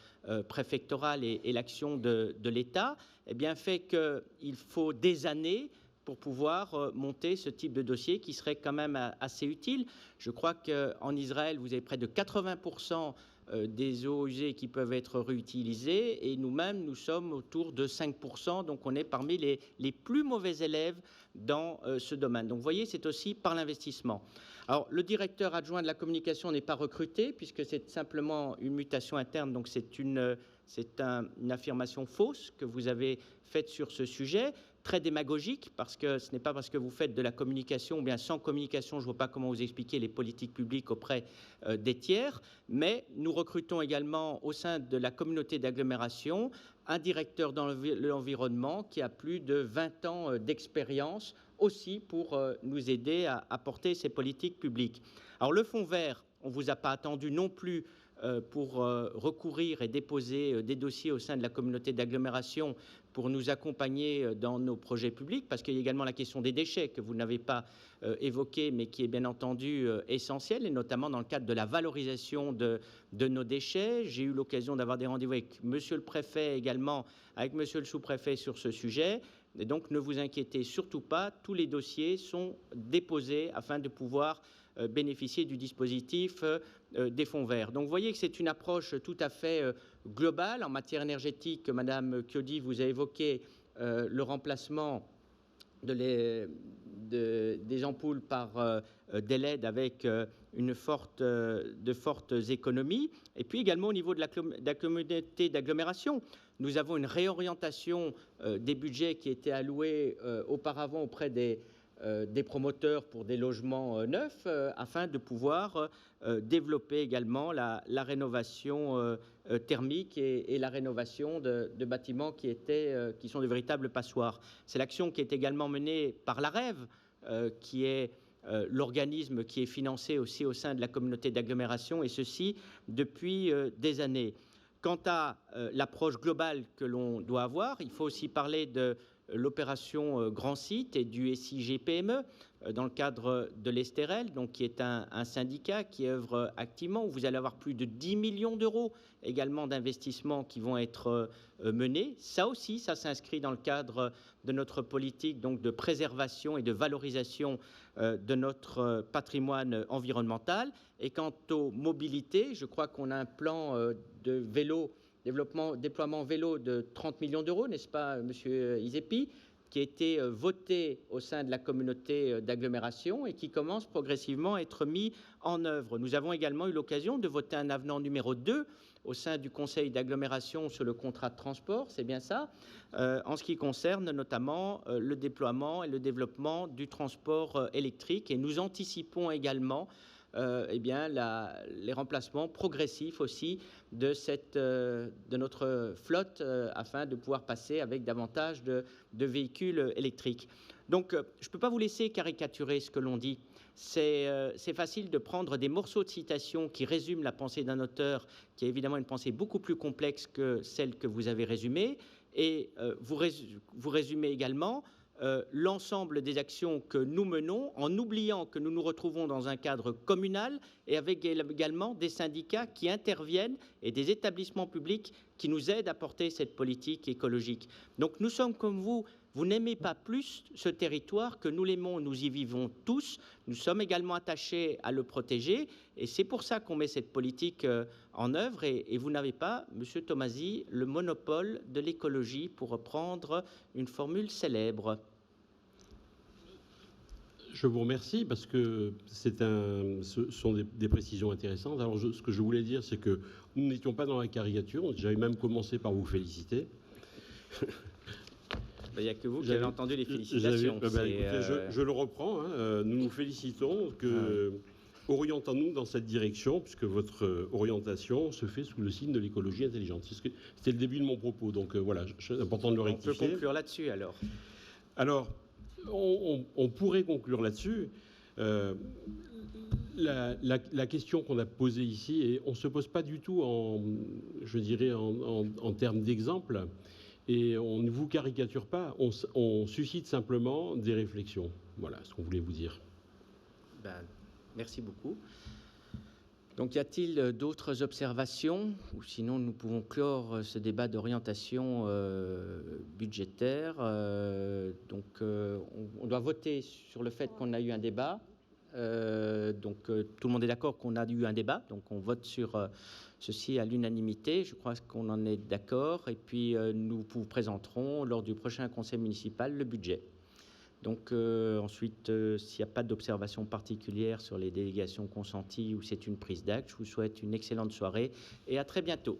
préfectorale et l'action de l'État, eh bien, fait qu'il faut des années pour pouvoir monter ce type de dossier qui serait quand même assez utile. Je crois qu'en Israël, vous avez près de 80% des eaux usées qui peuvent être réutilisées et nous-mêmes, nous sommes autour de 5%, donc on est parmi les plus mauvais élèves dans ce domaine. Donc vous voyez, c'est aussi par l'investissement. Alors le directeur adjoint de la communication n'est pas recruté puisque c'est simplement une mutation interne, donc c'est une affirmation fausse que vous avez faite sur ce sujet. Très démagogique, parce que ce n'est pas parce que vous faites de la communication, ou bien sans communication, je ne vois pas comment vous expliquer les politiques publiques auprès des tiers, mais nous recrutons également au sein de la communauté d'agglomération un directeur dans l'environnement qui a plus de 20 ans d'expérience aussi pour nous aider à porter ces politiques publiques. Alors le fonds vert, on ne vous a pas attendu non plus pour recourir et déposer des dossiers au sein de la communauté d'agglomération pour nous accompagner dans nos projets publics, parce qu'il y a également la question des déchets que vous n'avez pas évoquée, mais qui est bien entendu essentielle, et notamment dans le cadre de la valorisation de nos déchets. J'ai eu l'occasion d'avoir des rendez-vous avec monsieur le préfet également, avec monsieur le sous-préfet sur ce sujet. Et donc, ne vous inquiétez surtout pas, tous les dossiers sont déposés afin de pouvoir bénéficier du dispositif des fonds verts. Donc, vous voyez que c'est une approche tout à fait globale. En matière énergétique, Madame Chiodi, vous avez évoqué le remplacement des ampoules par des LED avec de fortes économies. Et puis également au niveau de la communauté d'agglomération, nous avons une réorientation des budgets qui étaient alloués auparavant auprès des promoteurs pour des logements neufs afin de pouvoir développer également la rénovation thermique et la rénovation de bâtiments qui sont de véritables passoires. C'est l'action qui est également menée par l'AREV, qui est l'organisme qui est financé aussi au sein de la communauté d'agglomération, et ceci depuis des années. Quant à l'approche globale que l'on doit avoir, il faut aussi parler de l'opération Grand Site et du SIG-PME dans le cadre de l'Estérel, donc qui est un syndicat qui œuvre activement, où vous allez avoir plus de 10 millions d'euros également d'investissements qui vont être menés. Ça aussi, ça s'inscrit dans le cadre de notre politique donc de préservation et de valorisation de notre patrimoine environnemental. Et quant aux mobilités, je crois qu'on a un plan de vélo, déploiement vélo de 30 millions d'euros, n'est-ce pas, Monsieur Isepi, qui a été voté au sein de la communauté d'agglomération et qui commence progressivement à être mis en œuvre. Nous avons également eu l'occasion de voter un avenant numéro 2 au sein du conseil d'agglomération sur le contrat de transport, c'est bien ça, en ce qui concerne notamment le déploiement et le développement du transport électrique. Et nous anticipons également les remplacements progressifs aussi de notre flotte afin de pouvoir passer avec davantage de véhicules électriques. Donc, je ne peux pas vous laisser caricaturer ce que l'on dit. C'est facile de prendre des morceaux de citation qui résument la pensée d'un auteur, qui a évidemment une pensée beaucoup plus complexe que celle que vous avez résumée, et vous résumez également l'ensemble des actions que nous menons en oubliant que nous nous retrouvons dans un cadre communal et avec également des syndicats qui interviennent et des établissements publics qui nous aident à porter cette politique écologique. Donc nous sommes comme vous. Vous n'aimez pas plus ce territoire que nous l'aimons, nous y vivons tous. Nous sommes également attachés à le protéger et c'est pour ça qu'on met cette politique en œuvre. Et vous n'avez pas, Monsieur Tomasi, le monopole de l'écologie, pour reprendre une formule célèbre. Je vous remercie parce que ce sont des précisions intéressantes. Alors ce que je voulais dire, c'est que nous n'étions pas dans la caricature. J'avais même commencé par vous féliciter. Il n'y a que vous qui avez entendu les félicitations. Écoutez, je le reprends. Hein. Nous nous félicitons orientons-nous dans cette direction, puisque votre orientation se fait sous le signe de l'écologie intelligente. C'était le début de mon propos, donc voilà, c'est important de le rectifier. On peut conclure là-dessus, alors. Alors, on pourrait conclure là-dessus. La question qu'on a posée ici, et on ne se pose pas du tout je dirais, en termes d'exemple, et on ne vous caricature pas, on suscite simplement des réflexions. Voilà ce qu'on voulait vous dire. Merci beaucoup. Donc, y a-t-il d'autres observations? Ou sinon, nous pouvons clore ce débat d'orientation budgétaire. On doit voter sur le fait qu'on a eu un débat. Tout le monde est d'accord qu'on a eu un débat. Donc, on vote sur ceci à l'unanimité. Je crois qu'on en est d'accord. Et puis, nous vous présenterons lors du prochain conseil municipal le budget. Donc ensuite, s'il n'y a pas d'observation particulière sur les délégations consenties ou c'est une prise d'acte, je vous souhaite une excellente soirée et à très bientôt.